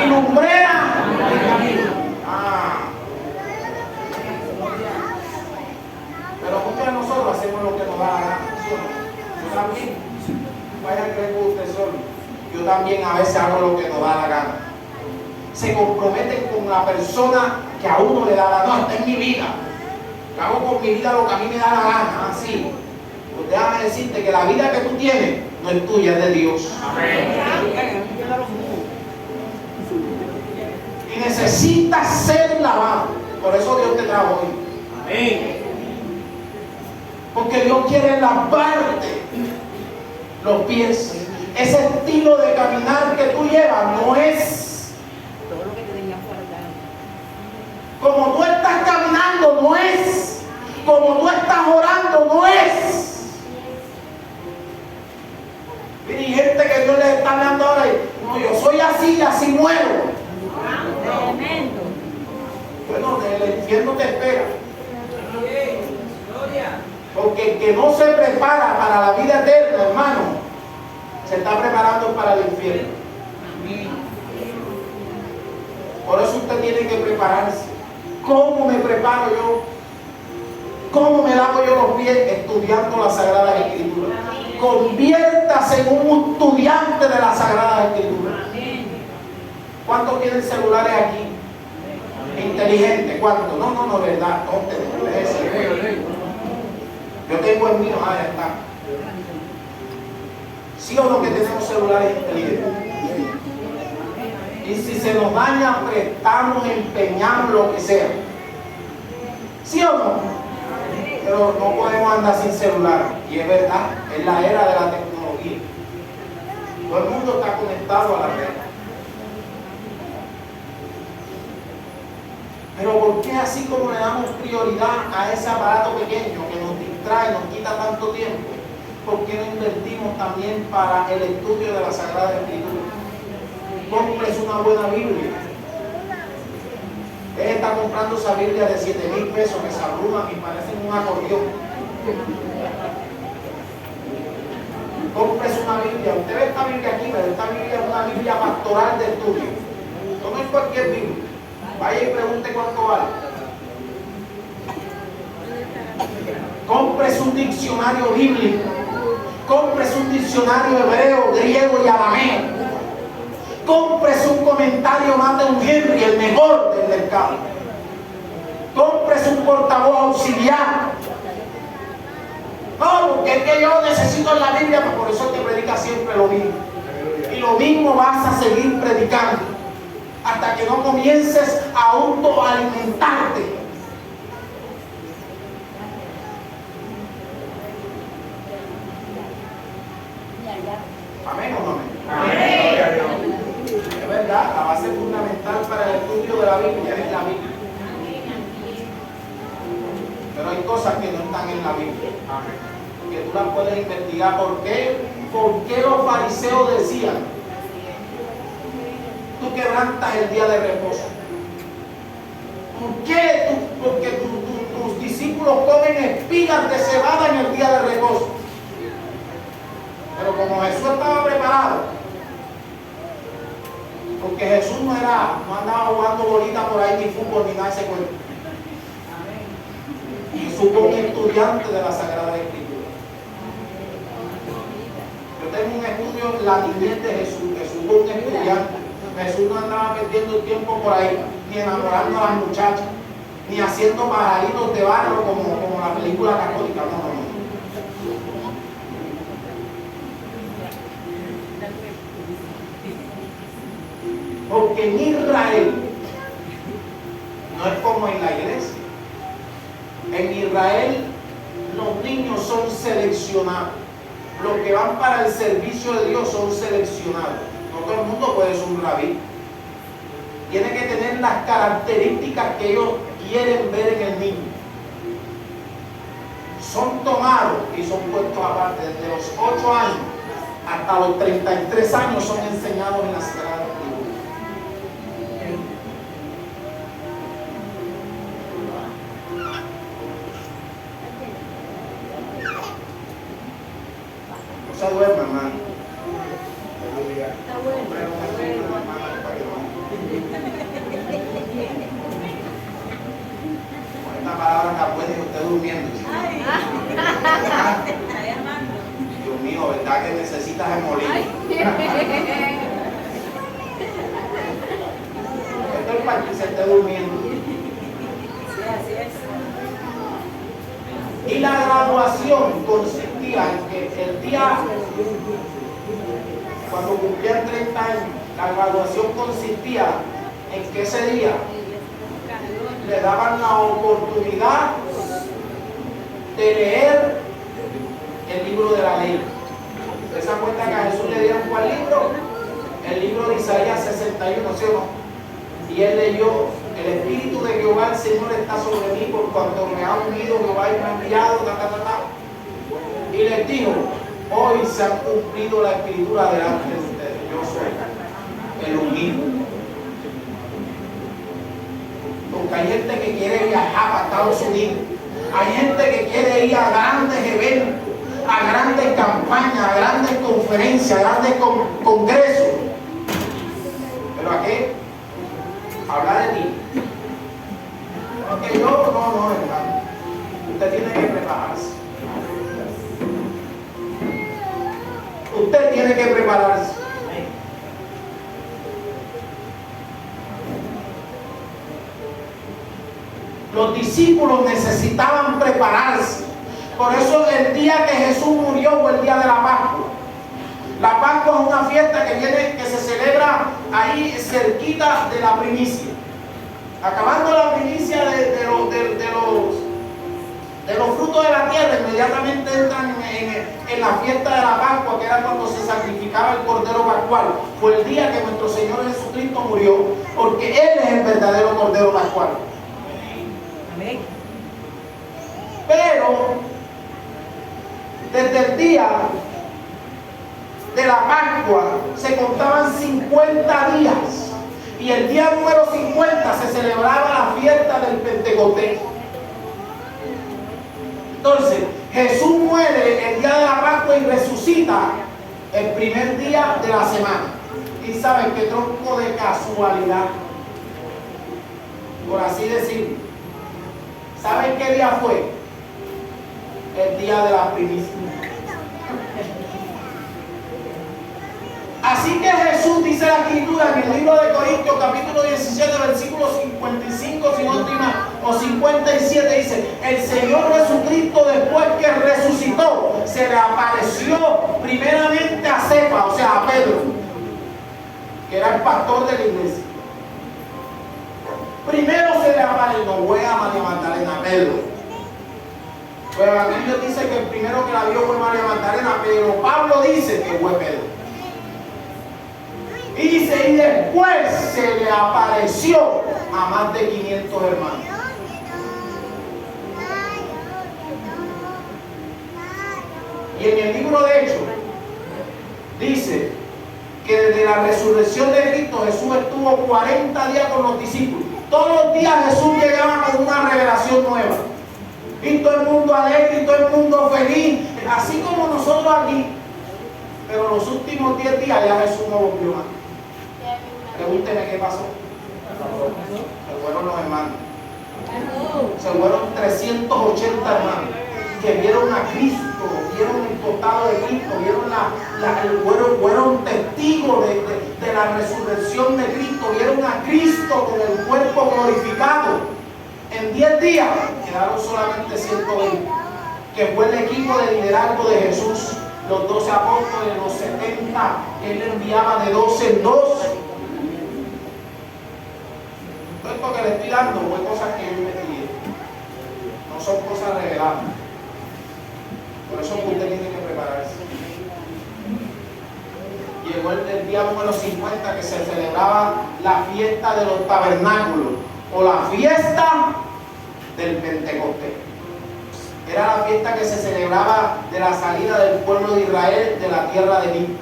[SPEAKER 1] y lumbrera. Pero muchos de nosotros hacemos lo que nos da la gana. Yo también, vaya a creer por usted solo. Yo también a veces hago lo que nos da la gana. Se comprometen con la persona que a uno le da la gana. No, esta es mi vida. Yo hago con mi vida lo que a mí me da la gana. Así. Pues déjame decirte que la vida que tú tienes no es tuya, es de Dios. Amén. Y necesitas ser lavado. Por eso Dios te trajo hoy. Amén. Porque Dios quiere lavarte los pies. Ese estilo de caminar que tú llevas no es como tú estás caminando, no es como tú estás orando, no es. Mira, y gente que Dios les está hablando ahora, no, yo soy así silla si muero? Bueno, el infierno te espera. Porque el que no se prepara para la vida eterna, hermano, se está preparando para el infierno. Por eso usted tiene que prepararse. ¿Cómo me preparo yo? ¿Cómo me lavo yo los pies? Estudiando las Sagradas Escrituras. Conviértase en un estudiante de las Sagradas Escrituras. ¿Cuántos tienen celulares aquí? Inteligentes, ¿cuántos? No, verdad, yo tengo el mío, ya está. ¿Sí o no que tenemos celulares inteligentes? Y si se nos daña, prestamos, empeñamos, lo que sea. ¿Sí o no? Pero no podemos andar sin celular. Y es verdad, es la era de la tecnología. Todo el mundo está conectado a la red. Pero ¿por qué así como le damos prioridad a ese aparato pequeño que nos distrae, nos quita tanto tiempo? ¿Por qué no invertimos también para el estudio de la Sagrada Escritura? Compres una buena Biblia. Él está comprando esa Biblia de 7.000 pesos que se abruman y parecen un acordeón. Compres una Biblia. Usted ve esta Biblia aquí, pero esta Biblia es una Biblia pastoral de estudio. No es cualquier Biblia. Vaya y pregunte cuánto vale. Compres un diccionario bíblico. Compres un diccionario hebreo, griego y arameo. Compres un comentario más de un Henry, el mejor del mercado. Compres un portavoz auxiliar. No, porque es que yo necesito en la Biblia, pero por eso te predica siempre lo mismo. Y lo mismo vas a seguir predicando hasta que no comiences a autoalimentarte. Amén o no amén. Es verdad, la base fundamental para el estudio de la Biblia es la Biblia. Pero hay cosas que no están en la Biblia, que tú las puedes investigar. ¿Por qué? ¿Por qué los fariseos decían: tú quebrantas el día de reposo? ¿Por qué? Porque tus discípulos comen espigas de cebada en el día de reposo. Pero como Jesús estaba preparado, porque Jesús no andaba jugando bolitas por ahí, ni fútbol, ni nada de ese cuento. Jesús fue un estudiante de la Sagrada Escritura. Yo tengo un estudio en la niñez de Jesús. Jesús fue un estudiante. Jesús no andaba perdiendo el tiempo por ahí, ni enamorando a las muchachas, ni haciendo pajaritos de barro como la película católica. No. Porque en Israel no es como en la iglesia. En Israel los niños son seleccionados. Los que van para el servicio de Dios son seleccionados. No todo el mundo puede ser un rabí. Tiene que tener las características que ellos quieren ver en el niño. Son tomados y son puestos aparte. Desde los 8 años hasta los 33 años son enseñados en la Sagrada Escritura. No se duerma, hermano.
[SPEAKER 3] Está bueno.
[SPEAKER 1] Con esta palabra tan buena que usted durmiendo. Dios mío, ¿verdad que necesitas morir? Esto es para que se esté durmiendo.
[SPEAKER 3] Así es.
[SPEAKER 1] Y la graduación consistía en que el día, cuando cumplían 30 años, la graduación consistía en que ese día le daban la oportunidad de leer el libro de la ley. ¿Usted se acuerda que a Jesús le dieron cuál libro? El libro de Isaías 61, ¿sí o no? Y él leyó: el Espíritu de Jehová el Señor está sobre mí, por cuanto me ha unido Jehová y me ha enviado, Y les dijo: hoy se ha cumplido la Escritura delante de ustedes. Yo soy. el ungido. Porque hay gente que quiere viajar para Estados Unidos, hay gente que quiere ir a grandes eventos, a grandes campañas, a grandes conferencias, a grandes congresos. ¿Pero a qué? Hablar de ti. Porque yo, no, hermano. Usted tiene que prepararse. Usted tiene que prepararse. Los discípulos necesitaban prepararse. Por eso el día que Jesús murió fue el día de la Pascua. La Pascua es una fiesta que se celebra ahí cerquita de la primicia. Acabando la primicia de los frutos de la tierra, inmediatamente entran en la fiesta de la Pascua, que era cuando se sacrificaba el Cordero Pascual. Fue el día que nuestro Señor Jesucristo murió, porque Él es el verdadero Cordero Pascual.
[SPEAKER 3] Amén.
[SPEAKER 1] Pero desde el día de la Pascua se contaban 50 días, y el día número 50 se celebraba la fiesta del Pentecostés. Entonces Jesús muere el día de la Pascua y resucita el primer día de la semana. Y saben qué tronco de casualidad, por así decirlo. ¿Saben qué día fue? El día de la primicia. Así que Jesús, dice la Escritura en el libro de Corintios, capítulo 17, versículo 55, si no estoy mal, o 57, dice: el Señor Jesucristo, después que resucitó, se le apareció primeramente a Cefa, o sea, a Pedro, que era el pastor de la iglesia. Primero se le apareció, no voy a María Magdalena, a Pedro. Pues el Evangelio dice que el primero que la vio fue María Magdalena, pero Pablo dice que fue Pedro. Y dice, y después se le apareció a más de 500 hermanos. Y en el libro de Hechos dice que desde la resurrección de Cristo Jesús estuvo 40 días con los discípulos. Todos los días Jesús llegaba con una revelación nueva. Y todo el mundo alegre, y todo el mundo feliz, así como nosotros aquí. Pero los últimos 10 días ya Jesús no volvió más. Pregúnteme qué pasó. Se fueron los hermanos. Se fueron 380 hermanos que vieron a Cristo, vieron el costado de Cristo, fueron testigos de la resurrección de Cristo, vieron a Cristo con el cuerpo glorificado. En 10 días quedaron solamente 120, que fue el equipo de liderazgo de Jesús, los 12 apóstoles, los 70, Él enviaba de 12 en 12. Esto que le estoy dando fue cosas que yo investigué, no son cosas reveladas. Por eso usted tiene que prepararse. Llegó el día número 50 que se celebraba la fiesta de los tabernáculos, o la fiesta del Pentecostés. Era la fiesta que se celebraba de la salida del pueblo de Israel de la tierra de Egipto.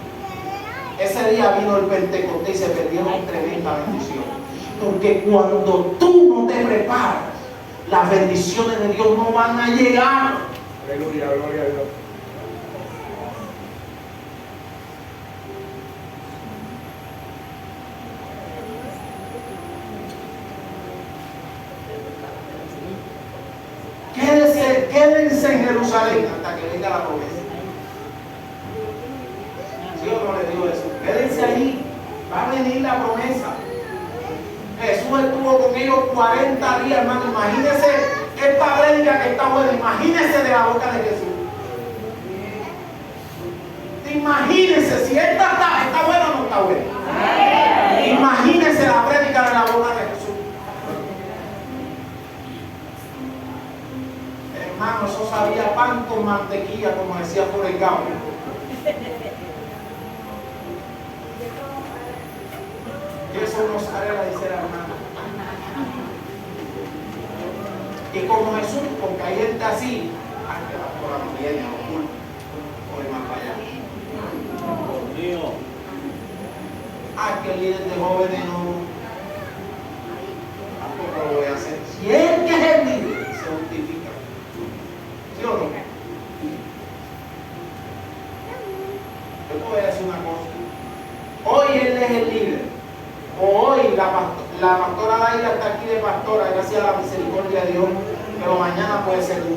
[SPEAKER 1] Ese día vino el Pentecostés y se perdieron tremenda bendición. Porque cuando tú no te preparas, las bendiciones de Dios no van a llegar.
[SPEAKER 2] Aleluya, gloria a Dios.
[SPEAKER 1] Quédense en Jerusalén hasta que venga la promesa. ¿Sí o no les digo eso? Quédense ahí, va a venir la promesa. Jesús estuvo con ellos 40 días, hermano. Imagínense esta prédica que está buena. Imagínense de la boca de Jesús. Imagínense si esta está buena o no está buena. Imagínense la prédica de la boca de Jesús. Hermano, eso sabía pan con mantequilla, como decía Forrest Gump. Eso no sale a la disera, hermano. Y como Jesús, porque hay gente así, que va por la viene o culto, o el más para allá. Que el líder de jóvenes no, tampoco lo voy a hacer. Si él que es el líder se justifica, ¿sí o no? Yo te voy a decir una cosa. Hoy él es el líder. O hoy la pastora Daira está aquí de pastora gracias a la misericordia de Dios, pero mañana puede ser tú.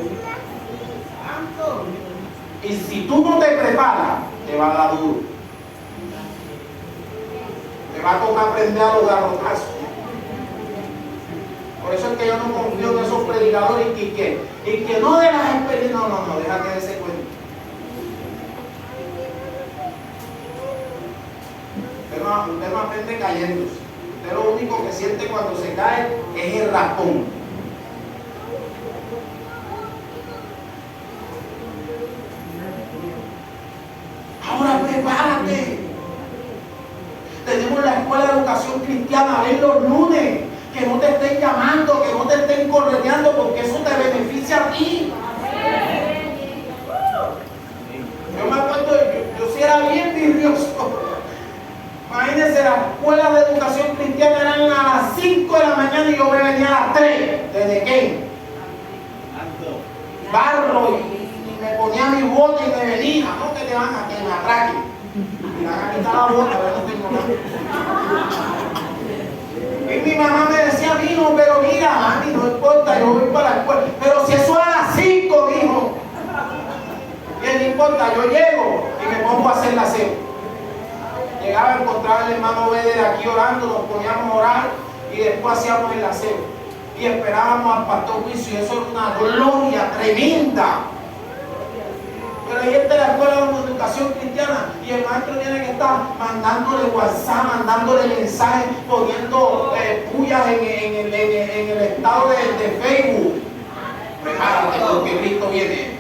[SPEAKER 1] Y si tú no te preparas, te va a dar duro. Te va a tocar aprender a los garrotazos. Por eso es que yo no confío en esos predicadores y que no de las experiencias. No, déjate de ese cuento. Usted no aprende cayéndose. Usted lo único que siente cuando se cae es el raspón. Ahora prepárate. Tenemos la escuela de educación cristiana, ven los lunes, que no te estén llamando, que no te estén correteando, porque eso te beneficia a ti. Yo me acuerdo, yo sí era bien virrioso. Imagínense, la escuela de educación cristiana eran a las 5 de la mañana y yo me venía a las 3. ¿Desde qué? Barro y me ponía mi bota y me venía. No que te van a que me atraquen. Me van a quitar la bota, pero no tengo nada. Y mi mamá me decía, mijo, pero mira, mami, no importa, yo voy para la escuela. Pero si eso es a las 5, mijo. Y no importa, yo llego y me pongo a hacer la aseo. Llegaba a encontrar al hermano Beder aquí orando, nos poníamos a orar y después hacíamos el aseo. Y esperábamos al pastor Juicio y eso era una gloria tremenda. Pero ahí está la escuela de educación cristiana y el maestro tiene que estar mandándole WhatsApp, mandándole mensajes, poniendo pullas en el estado de Facebook. Prepárate porque Cristo viene.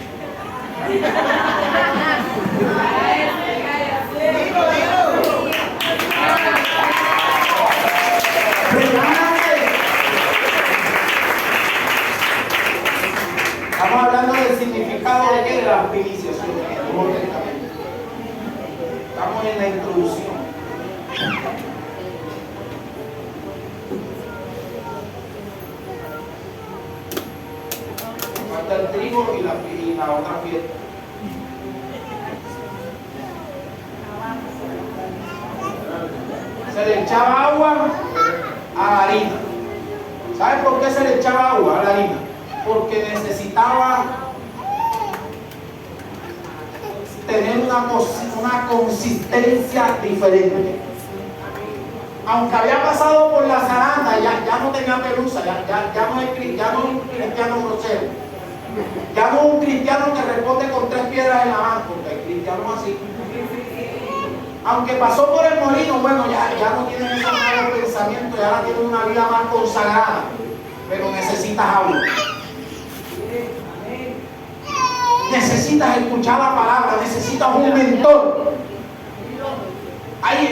[SPEAKER 1] Estamos hablando del significado de qué, de las iniciaciones en el Nuevo Testamento. Estamos en la introducción. Falta el trigo y la otra fiesta. Se le echaba agua a la harina. ¿Sabes por qué se le echaba agua a la harina? Porque necesitaba tener una consistencia diferente. Aunque había pasado por la zaranda, ya no tenía pelusa, ya no es un cristiano grosero. Ya no es un cristiano que responde con 3 piedras en la mano, porque hay cristianos así. Aunque pasó por el molino, bueno, ya no tienen esos malos pensamientos, ya ahora tienen una vida más consagrada, pero necesitas agua. Necesitas escuchar la palabra, necesitas un mentor. Hay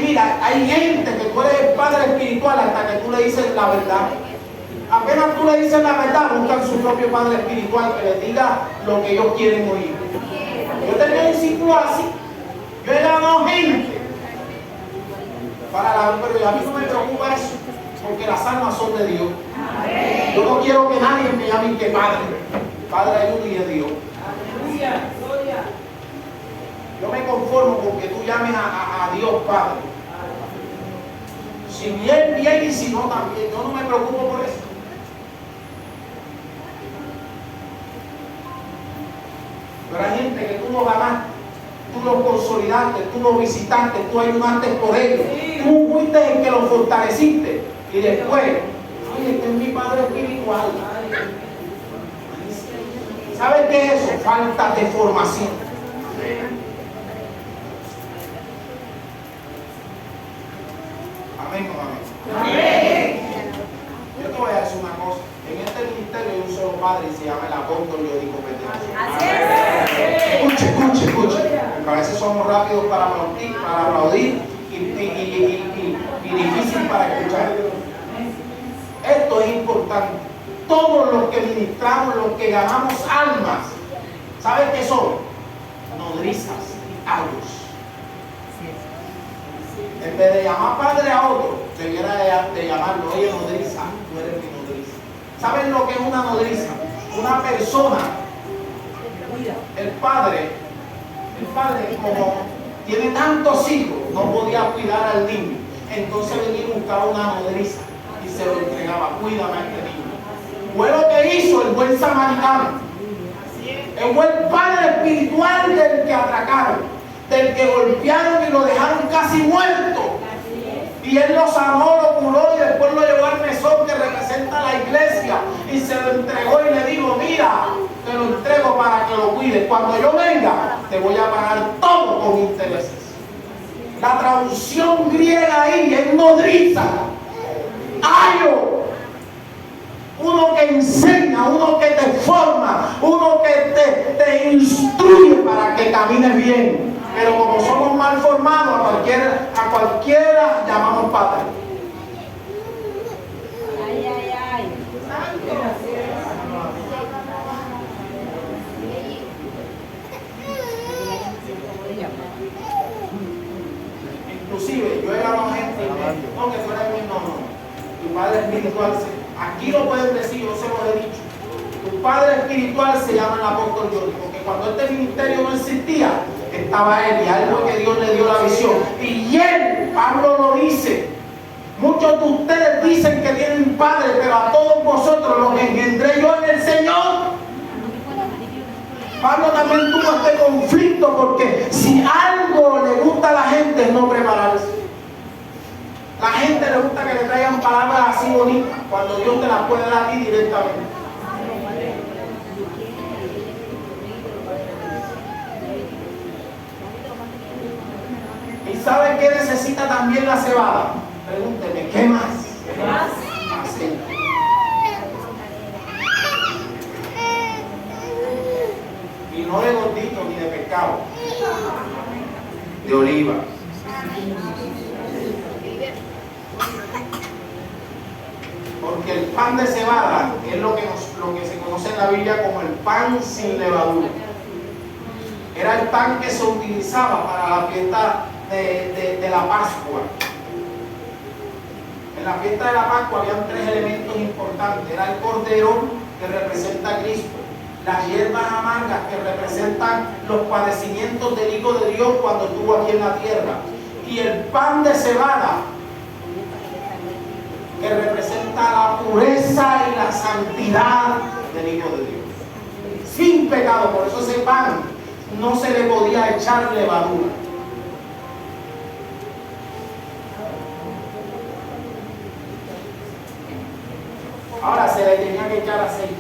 [SPEAKER 1] gente que tú eres el padre espiritual hasta que tú le dices la verdad. Apenas tú le dices la verdad, buscan su propio padre espiritual que les diga lo que ellos quieren oír. Yo tenía un discípulo así. Yo he ganado gente para la pero a mí no me preocupa eso, porque las almas son de Dios. Yo no quiero que nadie me llame que padre. Padre hay uno y es Dios. Yo me conformo con que tú llames a Dios Padre. Si bien, bien y si no también. Yo no me preocupo por eso. Pero hay gente que tú lo ganaste, tú lo consolidaste, tú lo visitaste, tú ayudaste por ellos. Tú fuiste el que lo fortaleciste. Y después, oye, este es mi padre espiritual. ¿Sabes qué es eso? Falta de formación. Amén, amén. Yo te voy a decir una cosa. En este ministerio hay un solo padre y se llama el apóstol Leódico Petero. Escuche. Porque a veces somos rápidos para aplaudir y difícil para escuchar. Esto es importante. Todos los que ministramos, los que ganamos almas, ¿saben qué son? Nodrizas, ayos. En vez de llamar padre a otro, debiera de llamarlo, oye, nodriza, tú eres mi nodriza. ¿Saben lo que es una nodriza? Una persona, el padre, como tiene tantos hijos, no podía cuidar al niño. Entonces venía y buscaba una nodriza y se lo entregaba, cuídame a este niño. Fue lo que hizo el buen samaritano. El buen padre espiritual del que atracaron, del que golpearon y lo dejaron casi muerto. Y él lo sanó, lo curó y después lo llevó al mesón que representa la iglesia y se lo entregó y le dijo, mira, te lo entrego para que lo cuides. Cuando yo venga, te voy a pagar todo con intereses. La traducción griega ahí es nodriza, ayo. Uno que enseña, uno que te forma, uno que te instruye para que camines bien. Pero como somos mal formados, a cualquiera llamamos padre.
[SPEAKER 3] Ay, ay, ay.
[SPEAKER 1] Inclusive, yo he llamado gente y me no, que fuera de mí, no. Tu padre espiritual, aquí lo pueden decir, yo se lo he dicho. Tu padre espiritual se llama el apóstol Jordi, porque cuando este ministerio no existía, estaba él y algo que Dios le dio la visión. Y él, Pablo lo dice, muchos de ustedes dicen que tienen padre, pero a todos vosotros los engendré yo en el Señor. Pablo también tuvo este conflicto porque si algo le gusta a la gente es no prepararse. La gente le gusta que le traigan palabras así bonitas, cuando Dios te las puede dar a ti directamente. ¿Y sabe qué necesita también la cebada? Pregúnteme, ¿qué más? ¿Qué más? Aceite. Y no de gordito ni de pescado, de oliva. Porque el pan de cebada es lo que se conoce en la Biblia como el pan sin levadura. Era el pan que se utilizaba para la fiesta de la Pascua. En la fiesta de la Pascua habían tres elementos importantes. Era el cordero, que representa a Cristo, las hierbas amargas, que representan los padecimientos del Hijo de Dios cuando estuvo aquí en la tierra, y el pan de cebada, que representa la pureza y la santidad del Hijo de Dios, sin pecado. Por eso ese pan no se le podía echar levadura. Ahora se le tenía que echar aceite.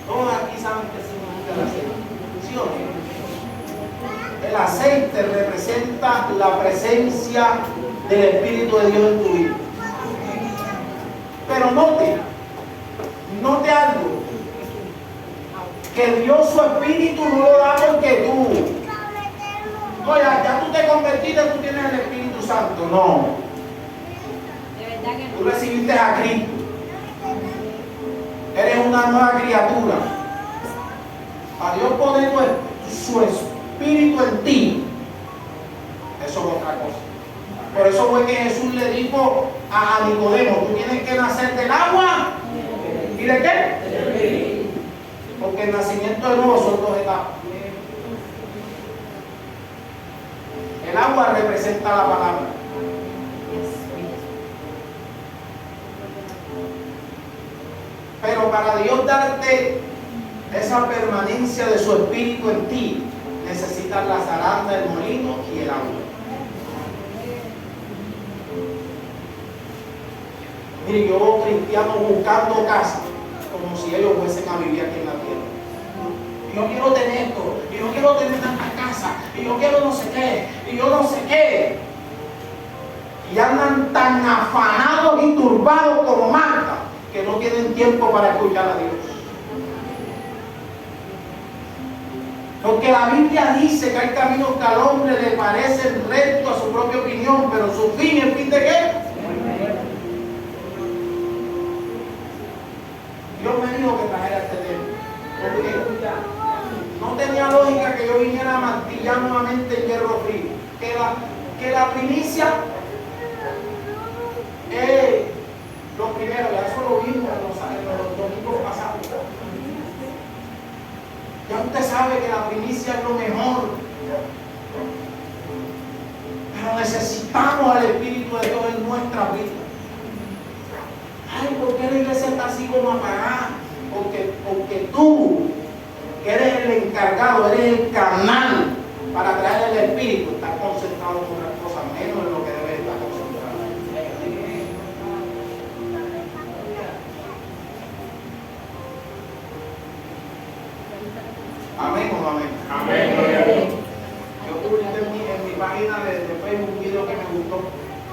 [SPEAKER 1] Todos aquí saben que significa el aceite, ¿sí o no? El aceite representa la presencia del Espíritu de Dios en tu vida. Pero note algo, que Dios su Espíritu no lo da porque tú, oye, ya tú te convertiste, tú tienes el Espíritu Santo. No, tú recibiste a Cristo, eres una nueva criatura. A Dios poner su Espíritu en ti, eso es otra cosa. Por eso fue que Jesús le dijo a Nicodemo, tú tienes que nacer del agua y de qué. Porque el nacimiento de nuevo son dos etapas. El agua representa la palabra. Pero para Dios darte esa permanencia de su Espíritu en ti, necesitas la zaranda, el molino y el agua. Mire, yo veo cristianos buscando casa, como si ellos fuesen a vivir aquí en la tierra. Y yo quiero tener esto, y yo quiero tener tanta casa, y yo quiero no sé qué, y yo no sé qué. Y andan tan afanados y turbados como Marta, que no tienen tiempo para escuchar a Dios. Porque la Biblia dice que hay caminos que al hombre le parecen rectos a su propia opinión, pero su fin, ¿el fin de qué? Dios me dijo que trajera este tema. Porque no tenía lógica que yo viniera a martillar nuevamente en hierro frío. Que la primicia sabe que la primicia es lo mejor. Pero necesitamos al Espíritu de Dios en nuestra vida. Ay, ¿por qué la iglesia está así como apagada? Porque tú, que eres el encargado, eres el canal para traer el Espíritu, estás concentrado en otras cosas, menos en lo que debes estar concentrado. Amén o no amén.
[SPEAKER 2] Amén.
[SPEAKER 1] Yo publiqué en mi página de Facebook un video que me gustó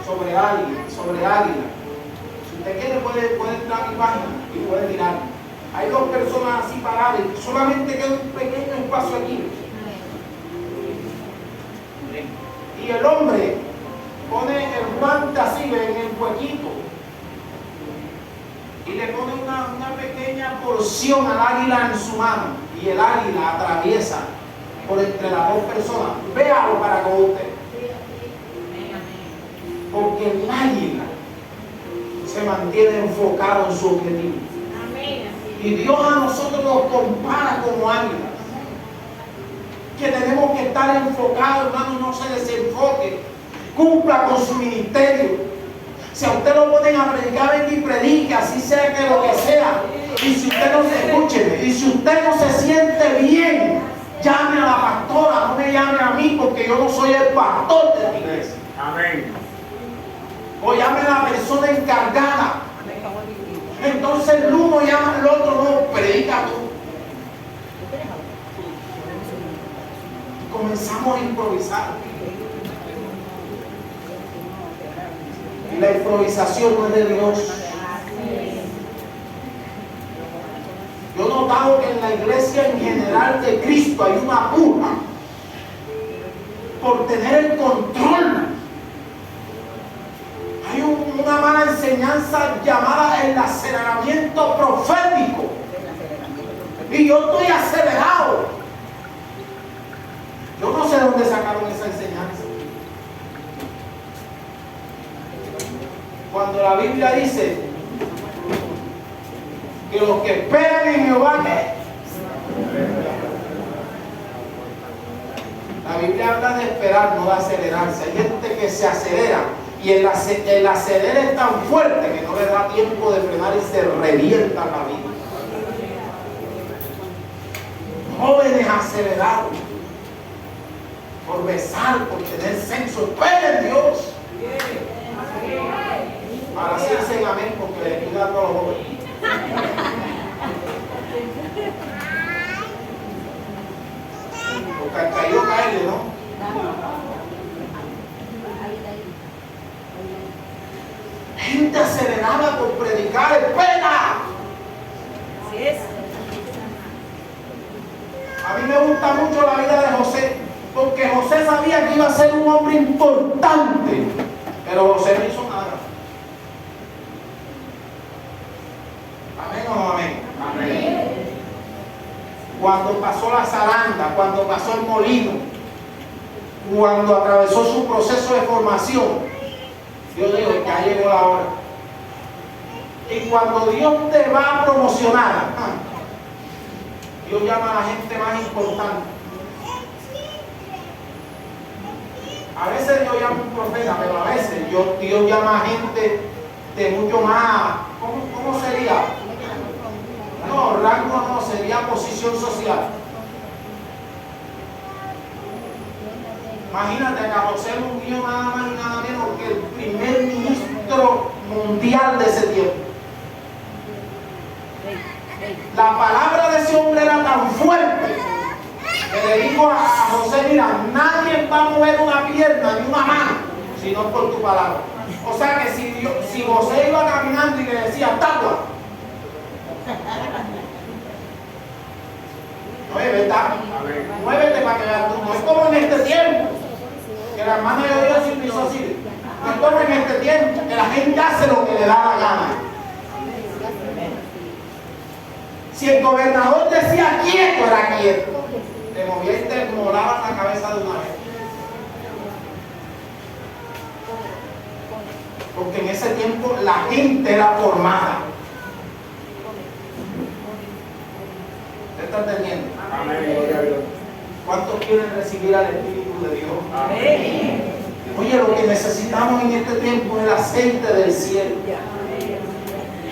[SPEAKER 1] sobre águila. Si usted quiere puede entrar a mi página y puede mirar. Hay dos personas así paradas y solamente queda un pequeño espacio aquí. Y el hombre pone el guante así en el huequito y le pone una pequeña porción al águila en su mano y el águila atraviesa por entre las dos personas. Véalo para con usted. Porque el águila se mantiene enfocado en su objetivo. Y Dios a nosotros nos compara como águilas. Que tenemos que estar enfocados, hermano, no se desenfoque. Cumpla con su ministerio. Si a usted lo ponen a predicar, venga y predique, así sea que lo que sea. Y si usted no se escuche, y si usted no se siente bien, llame a la pastora, no me llame a mí, porque yo no soy el pastor de la iglesia.
[SPEAKER 2] Amén.
[SPEAKER 1] O llame a la persona encargada. Entonces el uno llama al otro, no, predica tú. Comenzamos a improvisar. Y la improvisación no es de Dios. Yo he notado que en la iglesia en general de Cristo hay una puja por tener el control. Hay una mala enseñanza llamada el aceleramiento profético. Y yo estoy acelerado. Yo no sé de dónde sacaron esa enseñanza. Cuando la Biblia dice que los que esperan en Jehová, la Biblia habla de esperar, no de acelerarse. Hay gente que se acelera y el acelerar es tan fuerte que no le da tiempo de frenar y se revienta la vida. Jóvenes acelerados por besar, por tener sexo, esperen Dios. Ahora sí dicen amén porque le estoy dando a los jóvenes. Porque al caído caerle, ¿no? Gente acelerada por predicar, espera.
[SPEAKER 3] Así es.
[SPEAKER 1] A mí me gusta mucho la vida de José, porque José sabía que iba a ser un hombre importante, pero José no hizo nada. Amén o no amén.
[SPEAKER 2] Amén.
[SPEAKER 1] Cuando pasó la zaranda, cuando pasó el molino, cuando atravesó su proceso de formación, Dios dijo, ya llegó la hora. Y cuando Dios te va a promocionar, Dios llama a la gente más importante. A veces Dios llama a un profeta, pero a veces Dios llama a gente de mucho más, ¿cómo sería? No, rango no, sería posición social. Imagínate que a José Munguillo nada más y nada menos que el primer ministro mundial de ese tiempo. La palabra de ese hombre era tan fuerte que le dijo a José, mira, nadie va a mover una pierna ni una mano si no por tu palabra. O sea que si José iba caminando y le decía, estatua, oye, ¿verdad? Muévete para que veas tú. No es como en este tiempo, que la hermana de Dios siempre hizo así. No es como en este tiempo, que la gente hace lo que le da la gana. Si el gobernador decía quieto, era quieto. Te movía y te molaba la cabeza de una vez. Porque en ese tiempo la gente era formada. ¿Usted está entendiendo?
[SPEAKER 2] Amén. Gloria a Dios.
[SPEAKER 1] ¿Cuántos quieren recibir al Espíritu de Dios?
[SPEAKER 3] Amén.
[SPEAKER 1] Oye, lo que necesitamos en este tiempo es el aceite del cielo.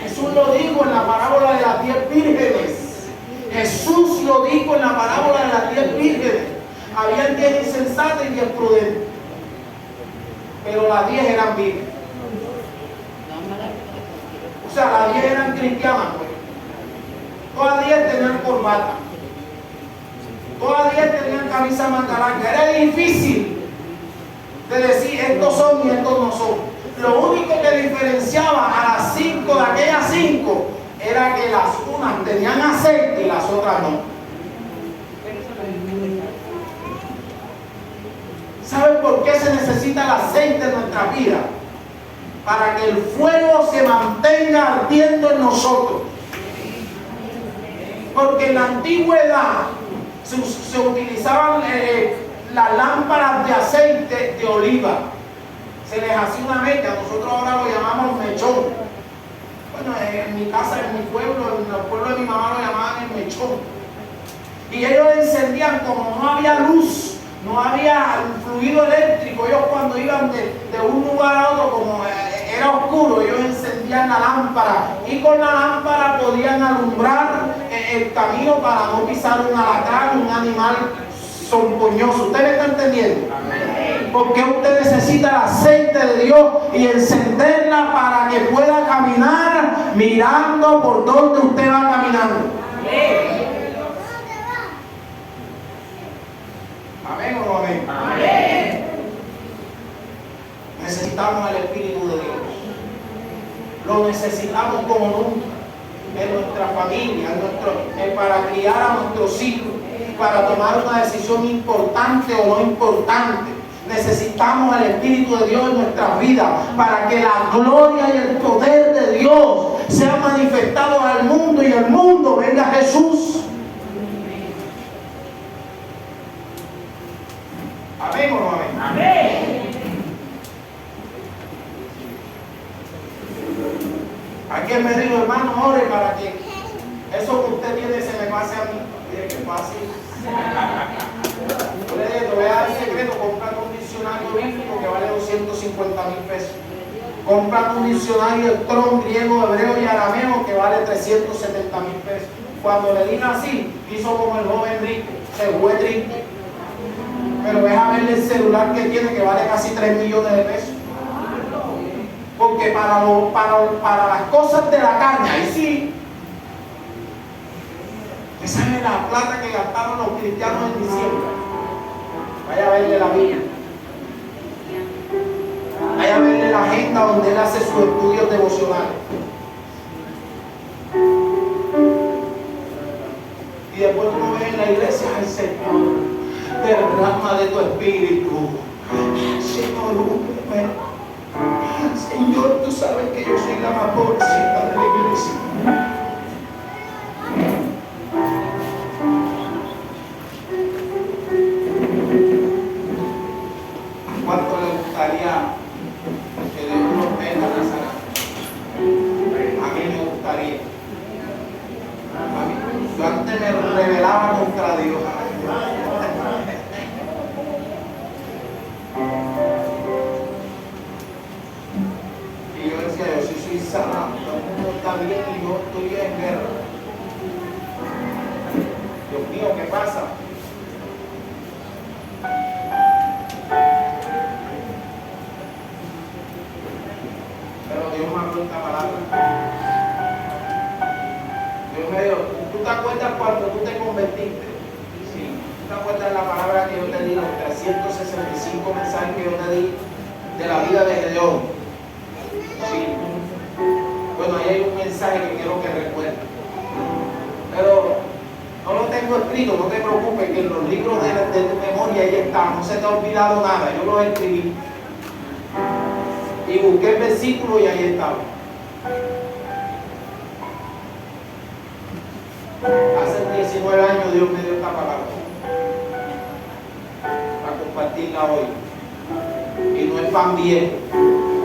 [SPEAKER 1] Jesús lo dijo en la parábola de las 10 vírgenes. Jesús lo dijo en la parábola de las 10 vírgenes. Habían 10 insensatas y 10 prudentes. Pero las 10 eran vírgenes. O sea, las 10 eran cristianas, pues. Todas 10 tenían corbata. Todas 10 tenían camisa manga larga. Era difícil de decir estos son y estos no son. Lo único que diferenciaba a las 5 de aquellas 5 era que las unas tenían aceite y las otras no. ¿Saben por qué se necesita el aceite en nuestra vida? Para que el fuego se mantenga ardiendo en nosotros. Porque en la antigüedad se utilizaban las lámparas de aceite de oliva. Se les hacía una mecha, nosotros ahora lo llamamos mechón. Bueno, en mi casa, en mi pueblo, en el pueblo de mi mamá lo llamaban el mechón. Y ellos encendían, como no había luz, no había fluido eléctrico, ellos cuando iban de un lugar a otro, como era oscuro, ellos encendían la lámpara y con la lámpara podían alumbrar el camino para no pisar un alacrán, un animal sompoñoso. ¿Usted me está entendiendo? Porque usted necesita el aceite de Dios y encenderla para que pueda caminar mirando por donde usted va caminando. ¿Amén o no amén? Amén. Necesitamos el Espíritu de Dios. Lo necesitamos como nunca en nuestra familia, para criar a nuestros hijos, para tomar una decisión importante o no importante. Necesitamos el Espíritu de Dios en nuestras vidas para que la gloria y el poder de Dios sean manifestados al mundo y el mundo venga a Jesús. ¿Amén o no amén? Amén. Aquí me dijo, hermano, ore para que eso que usted tiene se me pase a mí. Mire, que fácil. Yo le voy a dar un secreto: compran un diccionario bíblico que vale 250,000 pesos. Compran un diccionario Strong, griego, hebreo y arameo que vale 370,000 pesos. Cuando le dije así, hizo como el joven rico, se fue triste. Pero deja verle el celular que tiene, que vale casi 3 millones de pesos. Porque para las cosas de la carne, ahí sí. Esa es la plata que gastaron los cristianos en diciembre. Vaya a verle la Biblia. Vaya a verle la agenda donde él hace sus estudios devocionales. Y después uno ve en la iglesia al Señor. Derrama de tu espíritu. Señor, Señor, tú sabes que yo soy la más pobrecita de la iglesia. ¿Cuánto le gustaría que Dios nos venga a sanar? A mí me gustaría. A mí, yo antes me rebelaba contra Dios. Y yo decía, yo sí soy sanado, todo el mundo está bien y yo estoy en guerra. Dios mío, ¿qué pasa? Pero Dios me habló esta palabra. Dios me dijo, ¿tú te acuerdas cuando tú te convertiste? Sí. ¿Tú te acuerdas la palabra que yo te di, los 365 mensajes que yo te di de la vida de Gedeón? Sí. Bueno, ahí hay un mensaje que quiero que recuerdes. Pero no lo tengo escrito, no te preocupes, que en los libros de memoria ahí está, no se te ha olvidado nada, yo los escribí. Y busqué el versículo y ahí estaba. Hace 19 años Dios me dio esta palabra para compartirla hoy. Y no es pan viejo,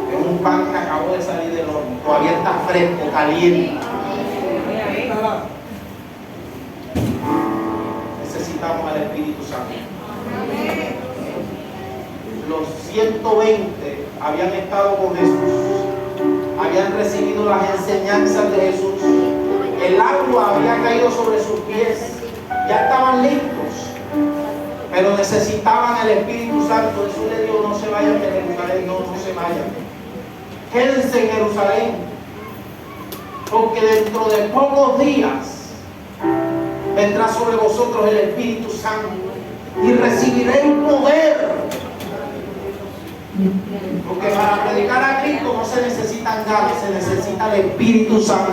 [SPEAKER 1] es un pan que acabó de salir del horno, todavía está fresco, caliente. Necesitamos al Espíritu Santo. Los 120 habían estado con Jesús, habían recibido las enseñanzas de Jesús, el agua había caído sobre sus pies, ya estaban listos, pero necesitaban el Espíritu Santo. Jesús le dijo: no se vayan de Jerusalén, no se vayan, quédense en Jerusalén, porque dentro de pocos días vendrá sobre vosotros el Espíritu Santo y recibiréis poder. Porque para predicar a Cristo no se necesitan ganas, se necesita el Espíritu Santo.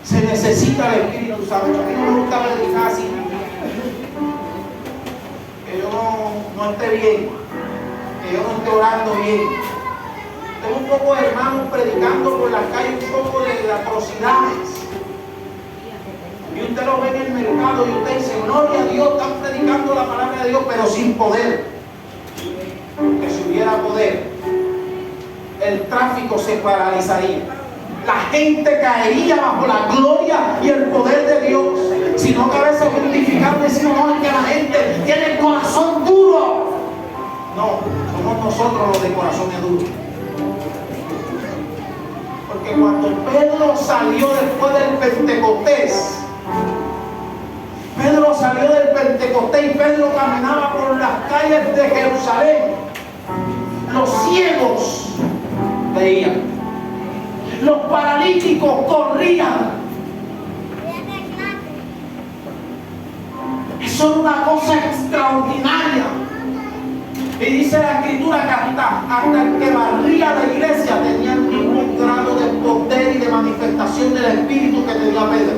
[SPEAKER 1] Se necesita el Espíritu Santo. A mí no me gusta predicar así, que yo no esté bien, que yo no esté orando bien. Tengo un poco de hermanos predicando por las calles un poco de atrocidades. Y usted lo ve en el mercado y usted dice: gloria a Dios, están predicando la palabra de Dios, pero sin poder. Porque si hubiera poder, el tráfico se paralizaría. La gente caería bajo la gloria y el poder de Dios. Sino que a veces justificamos y decimos: no, es que la gente tiene el corazón duro. No, somos nosotros los de corazones duros. Porque cuando Pedro salió después del Pentecostés, Pedro salió del Pentecostés y Pedro caminaba por las calles de Jerusalén. Los ciegos veían, los paralíticos corrían. Eso es una cosa extraordinaria. Y dice la Escritura que hasta el que barría la iglesia tenía el mismo grado de poder y de manifestación del Espíritu que tenía Pedro.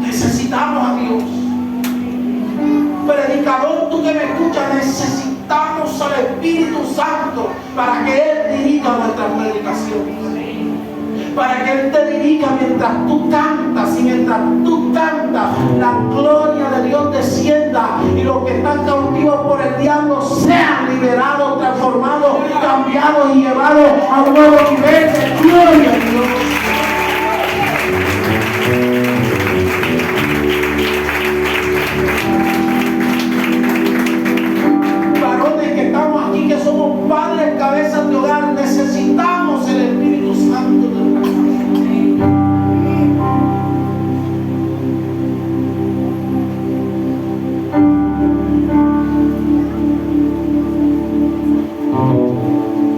[SPEAKER 1] Necesitamos a Dios. Predicador, tú que me escuchas, necesitamos al Espíritu Santo para que Él dirija nuestras predicaciones, para que Él te dirija mientras tú cantas, y mientras tú cantas la gloria de Dios descienda y los que están cautivos por el diablo sean liberados, transformados, cambiados y llevados a un nuevo nivel de gloria a Dios. Que somos padres, cabezas de hogar, necesitamos el Espíritu Santo de Dios.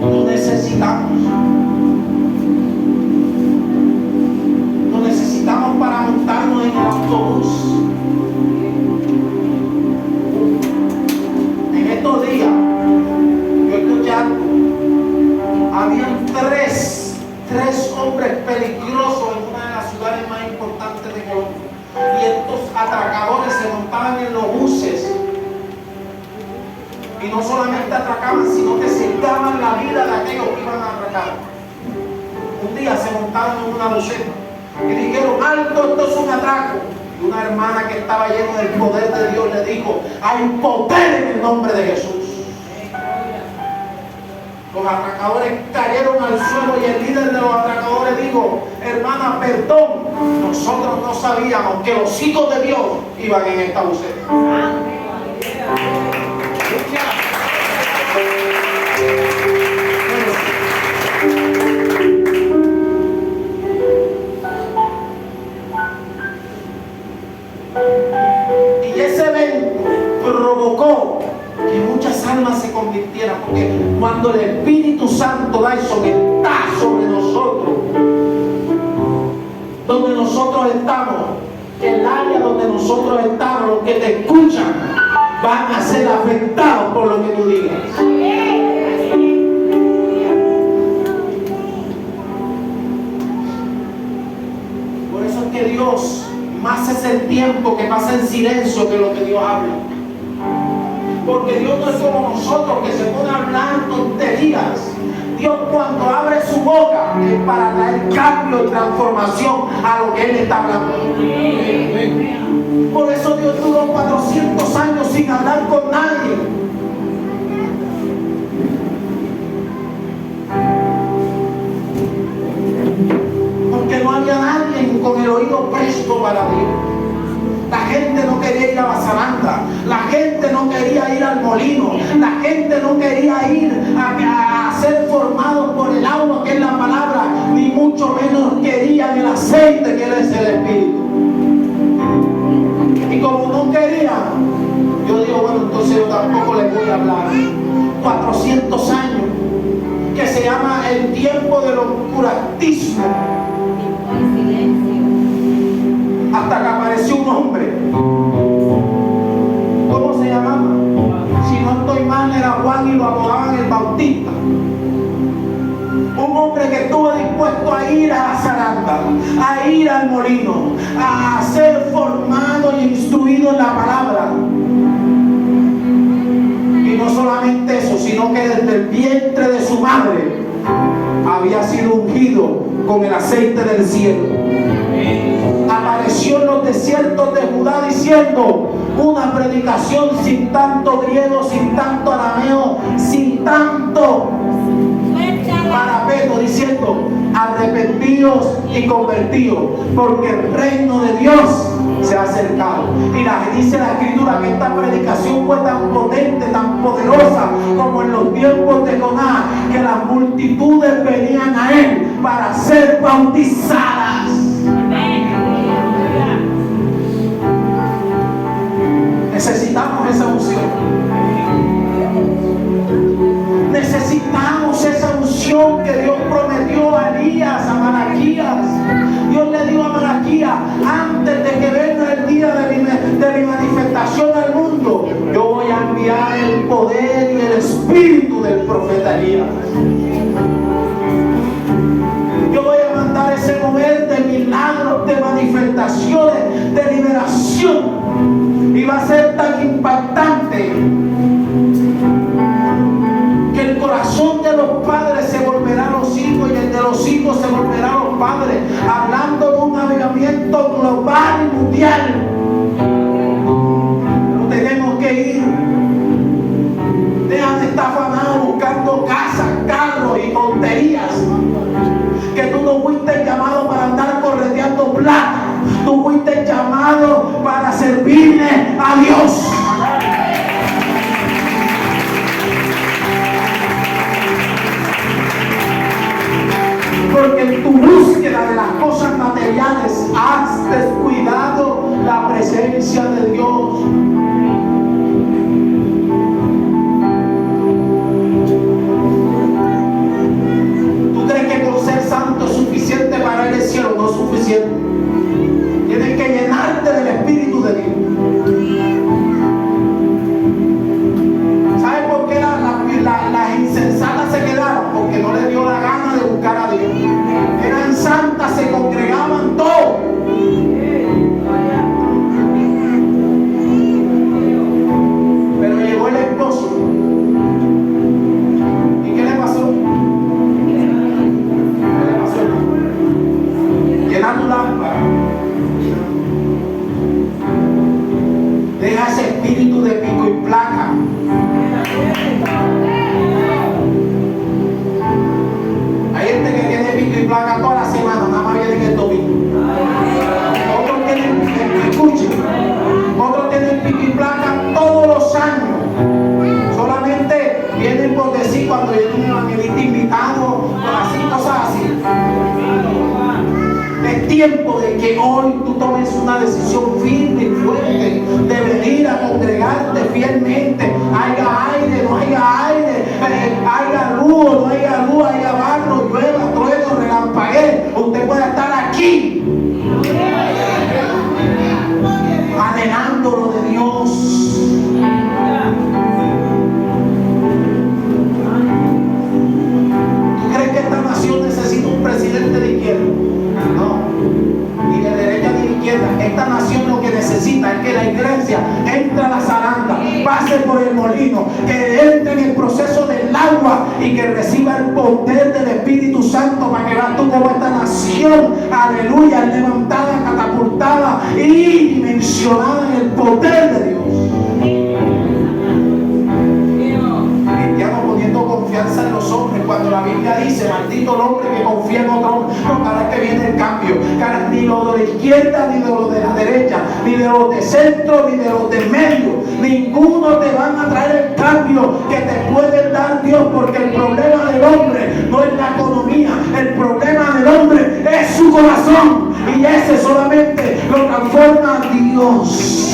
[SPEAKER 1] Lo necesitamos. Lo necesitamos para montarnos en el autobús. En estos días habían tres hombres peligrosos en una de las ciudades más importantes de Colombia, y estos atracadores se montaban en los buses y no solamente atracaban, sino que se daban la vida de aquellos que iban a atracar. Un día se montaron en una buseta y dijeron: alto, esto es un atraco. Y una hermana que estaba llena del poder de Dios le dijo: hay poder en el nombre de Jesús. Los atracadores cayeron al suelo y el líder de los atracadores dijo: hermana, perdón, nosotros no sabíamos que los hijos de Dios iban en esta buseta. Y ese evento provocó que muchas almas se convirtieran, porque cuando el Espíritu Santo Dyson está sobre nosotros, donde nosotros estamos, el área donde nosotros estamos, los que te escuchan van a ser afectados por lo que tú digas. Por eso es que Dios más es el tiempo que pasa en silencio que lo que Dios habla. Porque Dios no es como nosotros, que se pone a hablar tonterías. Dios, cuando abre su boca, es para traer cambio y transformación a lo que Él está hablando. Por eso Dios duró 400 años sin hablar con nadie. oído presto para Dios. La gente no quería ir a la zaranda, la gente no quería ir al molino, la gente no quería ir a ser formados por el agua que es la palabra, ni mucho menos querían el aceite que es el Espíritu. Y como no querían, yo digo, bueno, entonces yo tampoco les voy a hablar. 400 años, que se llama el tiempo del oscurantismo. Hasta que apareció un hombre. ¿Cómo se llamaba? Si no estoy mal, era Juan y lo apodaban el Bautista. Un hombre que estuvo dispuesto a ir a la zaranda, a ir al molino, a ser formado y instruido en la palabra. Y no solamente eso, sino que desde el vientre de su madre había sido ungido con el aceite del cielo. Apareció en los desiertos de Judá diciendo una predicación sin tanto griego, sin tanto arameo, sin tanto parapeto, diciendo: arrepentíos y convertíos, porque el reino de Dios se ha acercado. Y dice la Escritura que esta predicación fue tan potente, tan poderosa como en los tiempos de Jonás, que las multitudes venían a él para ser bautizadas. Necesitamos esa unción. Necesitamos esa unción que Dios prometió a Elías, a Malaquías. Dios le dijo a Malaquías: antes de que venga el día de mi manifestación al mundo, yo voy a enviar el poder y el espíritu del profeta Elías. Yo voy a mandar ese mover de milagros, de manifestaciones, de liberación. Y va a ser tan impactante que el corazón de los padres se volverá a los hijos y el de los hijos se volverá a los padres, hablando de un avivamiento global y mundial. Pero tenemos que ir. Deja de estar afanado buscando casas, carros y tonterías. Que tú no fuiste llamado para andar correteando plata. Tú fuiste llamado para servirle a Dios. Porque en tu búsqueda de las cosas materiales has descuidado la presencia de Dios. ¿Tú crees que con ser santo es suficiente para ir al cielo? No es suficiente. Tienes que llenarte del Espíritu de Dios. ¿Sabes por qué las insensatas se quedaron? Porque no les dio la gana de buscar a Dios. Eran santas, se congregaban todos. Pero llegó el esposo. ¿Y qué le pasó? ¿Qué le pasó? Llenar tu lámpara. Deja ese espíritu de pico y placa. Hay gente que tiene pico y placa toda la semana, nada más vienen el domingo. Otros tienen, escuchen, otros tienen pico y placa todos los años. Solamente vienen por decir cuando viene un evangelista invitado, o así, cosas así. Es tiempo de que hoy tú tomes una decisión firme y fuerte de venir a congregarte fielmente. Haya aire, no haya aire, haya luz, no haya luz, haya barro, llueva, trueno, relampaguee. Usted puede estar aquí anhelando lo de Dios. ¿Tú crees que esta nación necesita un presidente de izquierda? No, ni de derecha ni de izquierda. Esta nación lo que necesita es que la iglesia entre a la zaranda, pase por el molino, que entre en el proceso del agua y que reciba el poder del Espíritu Santo, para que veas tú como esta nación, aleluya, es levantada, catapultada y dimensionada en el poder de Dios. Cristianos poniendo confianza confianza en los hombres, cuando la Biblia dice, maldito el hombre que confía en otro hombre. No, cada vez que viene el cambio, ni lo de la izquierda, ni de los de la derecha, ni de los de centro, ni de los del medio, ninguno te van a traer el cambio que te puede dar Dios, porque el problema del hombre no es la economía, el problema del hombre es su corazón, y ese solamente lo transforma Dios.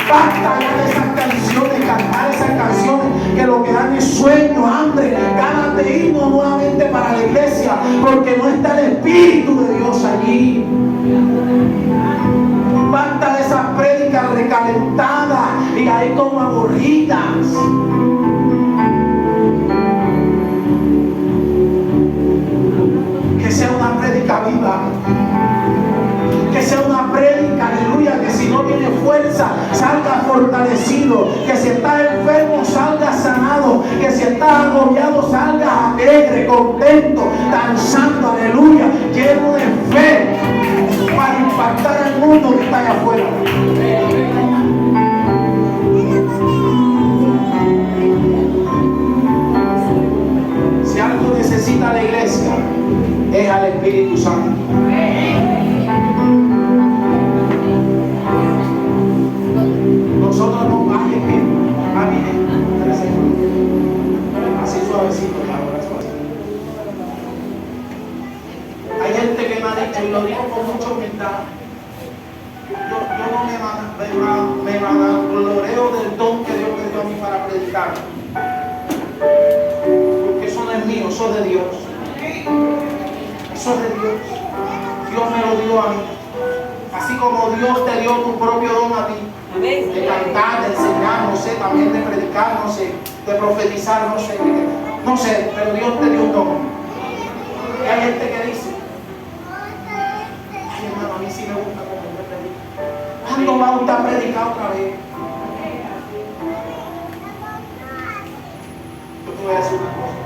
[SPEAKER 1] Basta ya de esas canciones, cantar esas canciones que lo que dan es sueño, hambre, ganas de irnos nuevamente para la iglesia, porque no está el Espíritu de Dios allí. Basta de esas prédicas recalentadas y ahí como aburridas. Que sea una prédica viva. Que sea una prédica, aleluya, que si no tiene fuerza, salga fortalecido, que si está enfermo, salga sanado, que si está agobiado, salga alegre, contento, danzando, aleluya, lleno de fe, para impactar al mundo que está allá afuera. Si algo necesita la iglesia, es al Espíritu Santo. Nosotros no hay espíritu. Así suavecito, hay gente que me ha dicho, y lo digo con mucha humildad, yo no me vanagloreo del don que Dios me dio a mí para predicar, porque eso no es mío, eso es de Dios. Eso es de Dios. Dios me lo dio a mí. Así como Dios te dio tu propio don a ti, de cantar, de enseñar, no sé, también de predicar, no sé, de profetizar, no sé, pero Dios te dio un don. Y hay gente que dice, ay hermano, a mí sí me gusta como yo predico. ¿Cuándo va usted a predicar otra vez? Yo te voy a decir una cosa.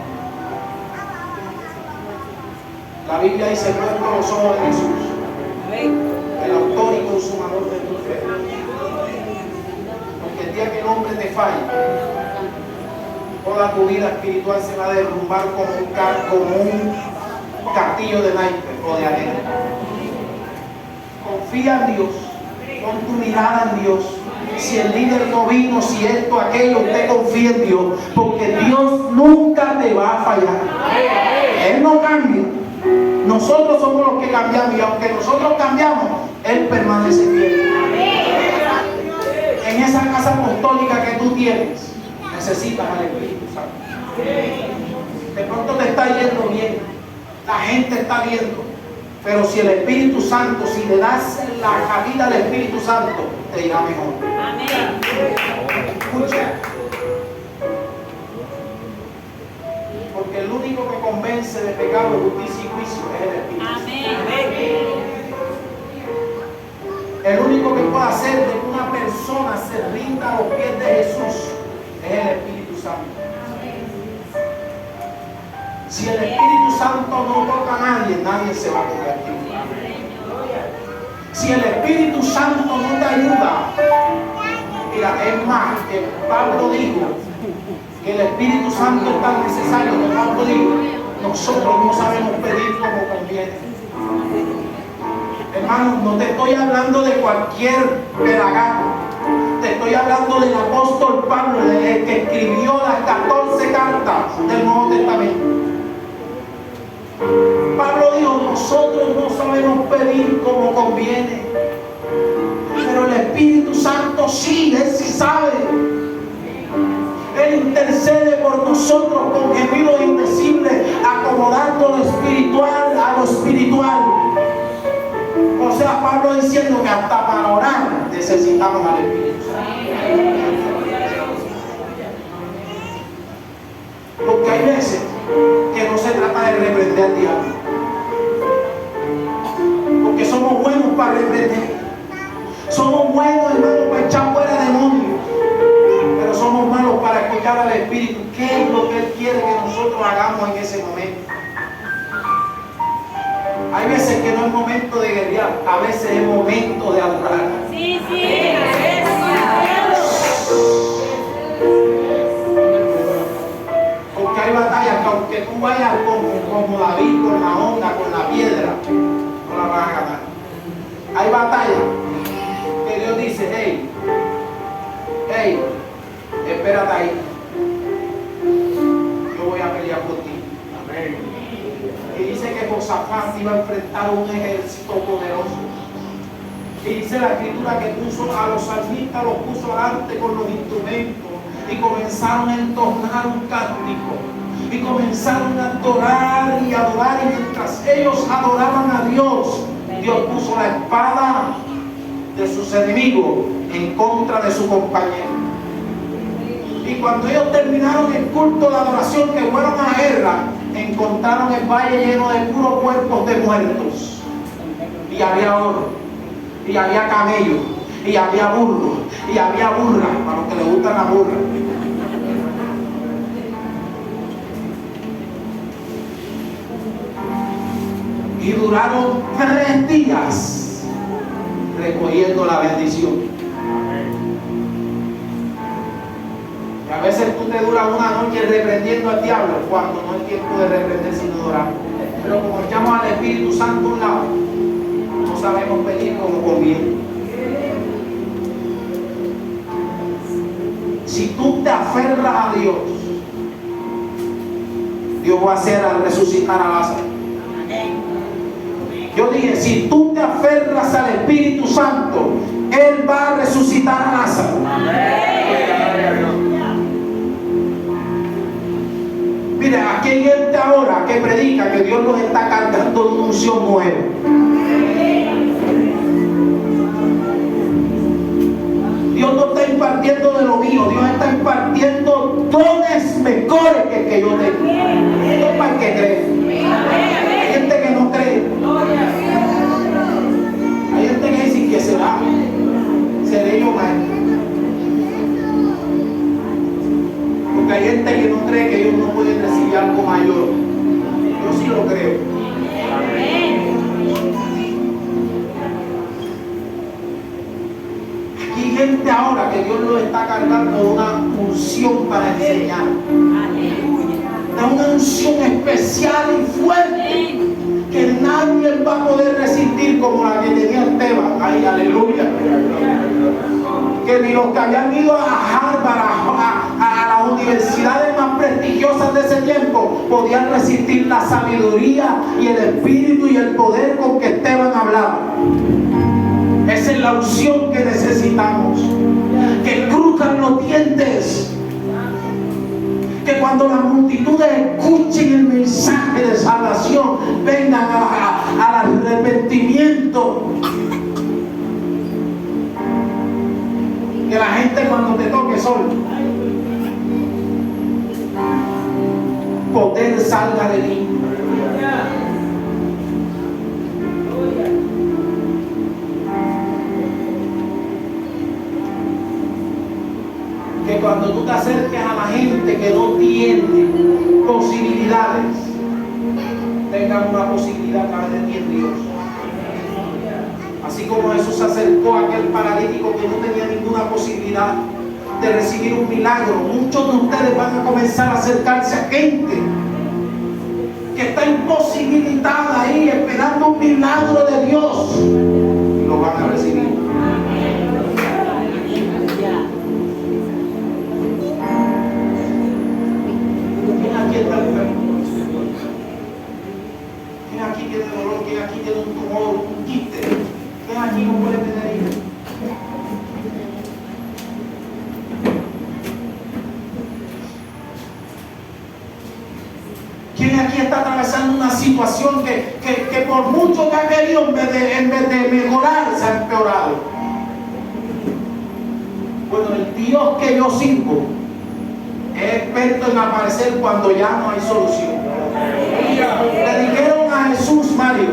[SPEAKER 1] La Biblia dice, puesto los ojos de Jesús, el autor y consumador de tu fe. Porque el día que el hombre te falle, toda tu vida espiritual se va a derrumbar como un castillo de naipes o de arena. Confía en Dios, pon tu mirada en Dios. Si el líder no vino, si esto, aquello, usted confía en Dios, porque Dios nunca te va a fallar. Él no cambia. Nosotros somos los que cambiamos, y aunque nosotros cambiamos, Él permanece fiel. En esa casa apostólica que tú tienes, necesitas al Espíritu Santo. De pronto te está yendo bien, la gente está viendo, pero si el Espíritu Santo, si le das la cabida al Espíritu Santo, te irá mejor.
[SPEAKER 3] Amén.
[SPEAKER 1] Escucha. Porque el único que convence de pecado, justicia y juicio es el Espíritu Santo.
[SPEAKER 3] Amén.
[SPEAKER 1] El único que puede hacer de que una persona se rinda a los pies de Jesús es el Espíritu Santo. Si el Espíritu Santo no toca a nadie, nadie se va a convertir. Si el Espíritu Santo no te ayuda, mira, es más, que Pablo dijo que el Espíritu Santo es tan necesario que Pablo dijo, nosotros no sabemos pedir como conviene. Hermano, no te estoy hablando de cualquier pelagato, te estoy hablando del apóstol Pablo, el que escribió las 14 cartas del Nuevo Testamento. Pablo dijo, nosotros no sabemos pedir como conviene, pero el Espíritu Santo sí, Él sí sabe. Él intercede por nosotros con gemidos indecibles, acomodando lo espiritual a lo espiritual. O sea, Pablo diciendo que hasta para orar necesitamos al Espíritu Santo. Porque hay veces que no se trata de reprender al diablo, porque somos buenos para reprender, somos buenos, hermanos, para echar fuera demonios, pero somos malos para escuchar al Espíritu. ¿Qué es lo que Él quiere que nosotros hagamos en ese momento? Hay veces que no es momento de guerrear, a veces es momento de adorar.
[SPEAKER 3] Sí, sí.
[SPEAKER 1] que tú vayas como David con la onda, con la piedra, no la vas a ganar. Hay batallas que Dios dice, hey, espérate ahí. Yo voy a pelear por ti.
[SPEAKER 2] Amén.
[SPEAKER 1] Y dice que Josafat iba a enfrentar un ejército poderoso. Y dice la escritura que puso a los salmistas, los puso adelante con los instrumentos y comenzaron a entonar un cántico y comenzaron a adorar y adorar, y mientras ellos adoraban a Dios, Dios puso la espada de sus enemigos en contra de su compañero. Y cuando ellos terminaron el culto de adoración, que fueron a la guerra, encontraron el valle lleno de puros cuerpos de muertos. Y había oro, y había camellos, y había burros, y había burras, para los que les gustan las burras. Y duraron 3 días recogiendo la bendición. Y a veces tú te duras una noche reprendiendo al diablo, cuando no hay tiempo de reprender sino orar. Pero como echamos al Espíritu Santo a un lado, no sabemos pedir como conviene. Si tú te aferras a Dios, Dios va a hacer al resucitar a Lázaro. Yo dije, si tú te aferras al Espíritu Santo, Él va a resucitar a Lázaro. Mira, aquí hay gente ahora que predica que Dios nos está cargando de una unción nueva. Dios no está impartiendo de lo mío, Dios está impartiendo dones mejores que el que yo tengo. Esto es para el que cree. Hay gente que no cree. Hay gente que dice que seré yo maestro. Porque hay gente que no cree que ellos no pueden recibir algo mayor. Yo sí lo creo. Aquí hay gente ahora que Dios los está cargando de una unción para enseñar. De una unción especial y fuerte que nadie va a poder resistir como la que tenía Esteban. Ay, aleluya. Que ni los que habían ido a Harvard, a las universidades más prestigiosas de ese tiempo, podían resistir la sabiduría y el espíritu y el poder con que Esteban hablaba. Esa es la unción que necesitamos. Que cruzcan los dientes. Que cuando las multitudes escuchen el mensaje de salvación, vengan al arrepentimiento. Que la gente cuando te toque sol, poder salga de ti. Que cuando tú te acerques a la gente que no tiene posibilidades, tengan una posibilidad a través de ti en Dios. Así como Jesús se acercó a aquel paralítico que no tenía ninguna posibilidad de recibir un milagro, muchos de ustedes van a comenzar a acercarse a gente que está imposibilitada ahí esperando un milagro de Dios, y lo van a recibir. ¿Quién aquí está enfermo? ¿Quién aquí tiene dolor? ¿Quién aquí tiene un tumor, un quiste? ¿Quién aquí no puede tener hijos? ¿Quién aquí está atravesando una situación que por mucho que ha querido, en vez de mejorar, se ha empeorado? Bueno, el Dios que yo sirvo es experto en aparecer cuando ya no hay solución. Le dijeron a Jesús, Mario,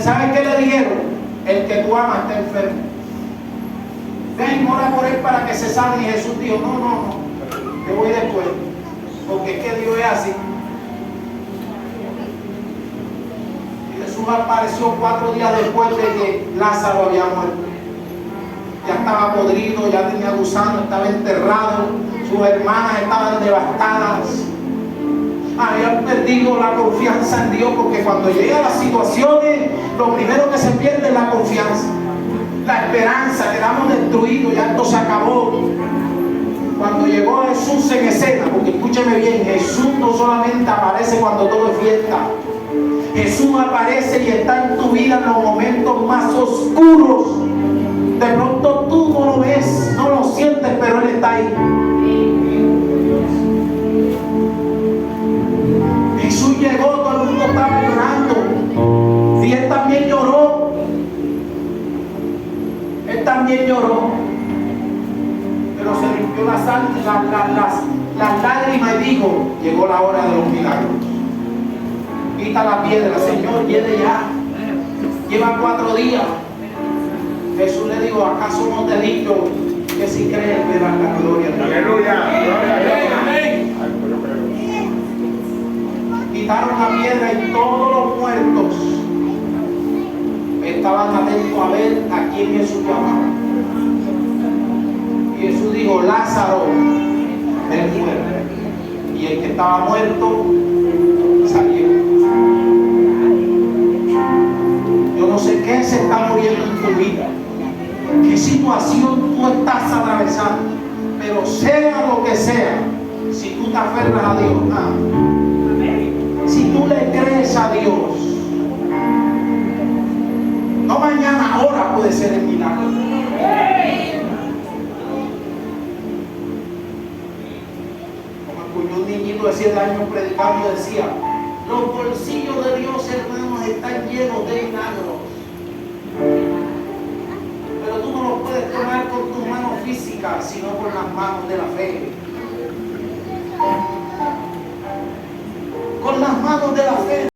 [SPEAKER 1] ¿sabes qué le dijeron? El que tú amas está enfermo. Ven, ora por él para que se sane. Y Jesús dijo, no, te voy después, porque es que Dios es así. Y Jesús apareció 4 días después de que Lázaro había muerto. Ya estaba podrido, ya tenía gusano, estaba enterrado, sus hermanas estaban devastadas. habían perdido la confianza en Dios, porque cuando llegan las situaciones, lo primero que se pierde es la confianza, la esperanza, quedamos destruidos, ya esto se acabó. Cuando llegó Jesús en escena, porque escúcheme bien, Jesús no solamente aparece cuando todo es fiesta, Jesús aparece y está en tu vida en los momentos más oscuros. De pronto tú no lo ves, no lo sientes, pero Él está ahí. Jesús llegó, todo el mundo estaba llorando y Él también lloró. Él también lloró, pero se limpió las lágrimas y dijo: llegó la hora de los milagros. Quita la piedra, Señor, viene ya. Lleva 4 días. Jesús le dijo: ¿acaso no te he dicho que si crees verás la gloria de Dios?
[SPEAKER 2] Aleluya. Gloria a Dios.
[SPEAKER 1] Amén. Quitaron la piedra y todos los muertos estaban atentos a ver a quién Jesús llamaba. Y Jesús dijo: Lázaro, ven fuera. Y el que estaba muerto salió. Yo no sé qué se está muriendo en tu vida, qué situación tú estás atravesando, pero sea lo que sea, si tú te aferras a Dios, si tú le crees a Dios, no mañana, ahora puede ser el milagro. Como escuchó un niñito de 7 años predicando, decía: los bolsillos de Dios, hermanos, están llenos de milagros, pero tú no los puedes tomar con tus manos físicas, sino con las manos de la fe. Con las manos de la fe.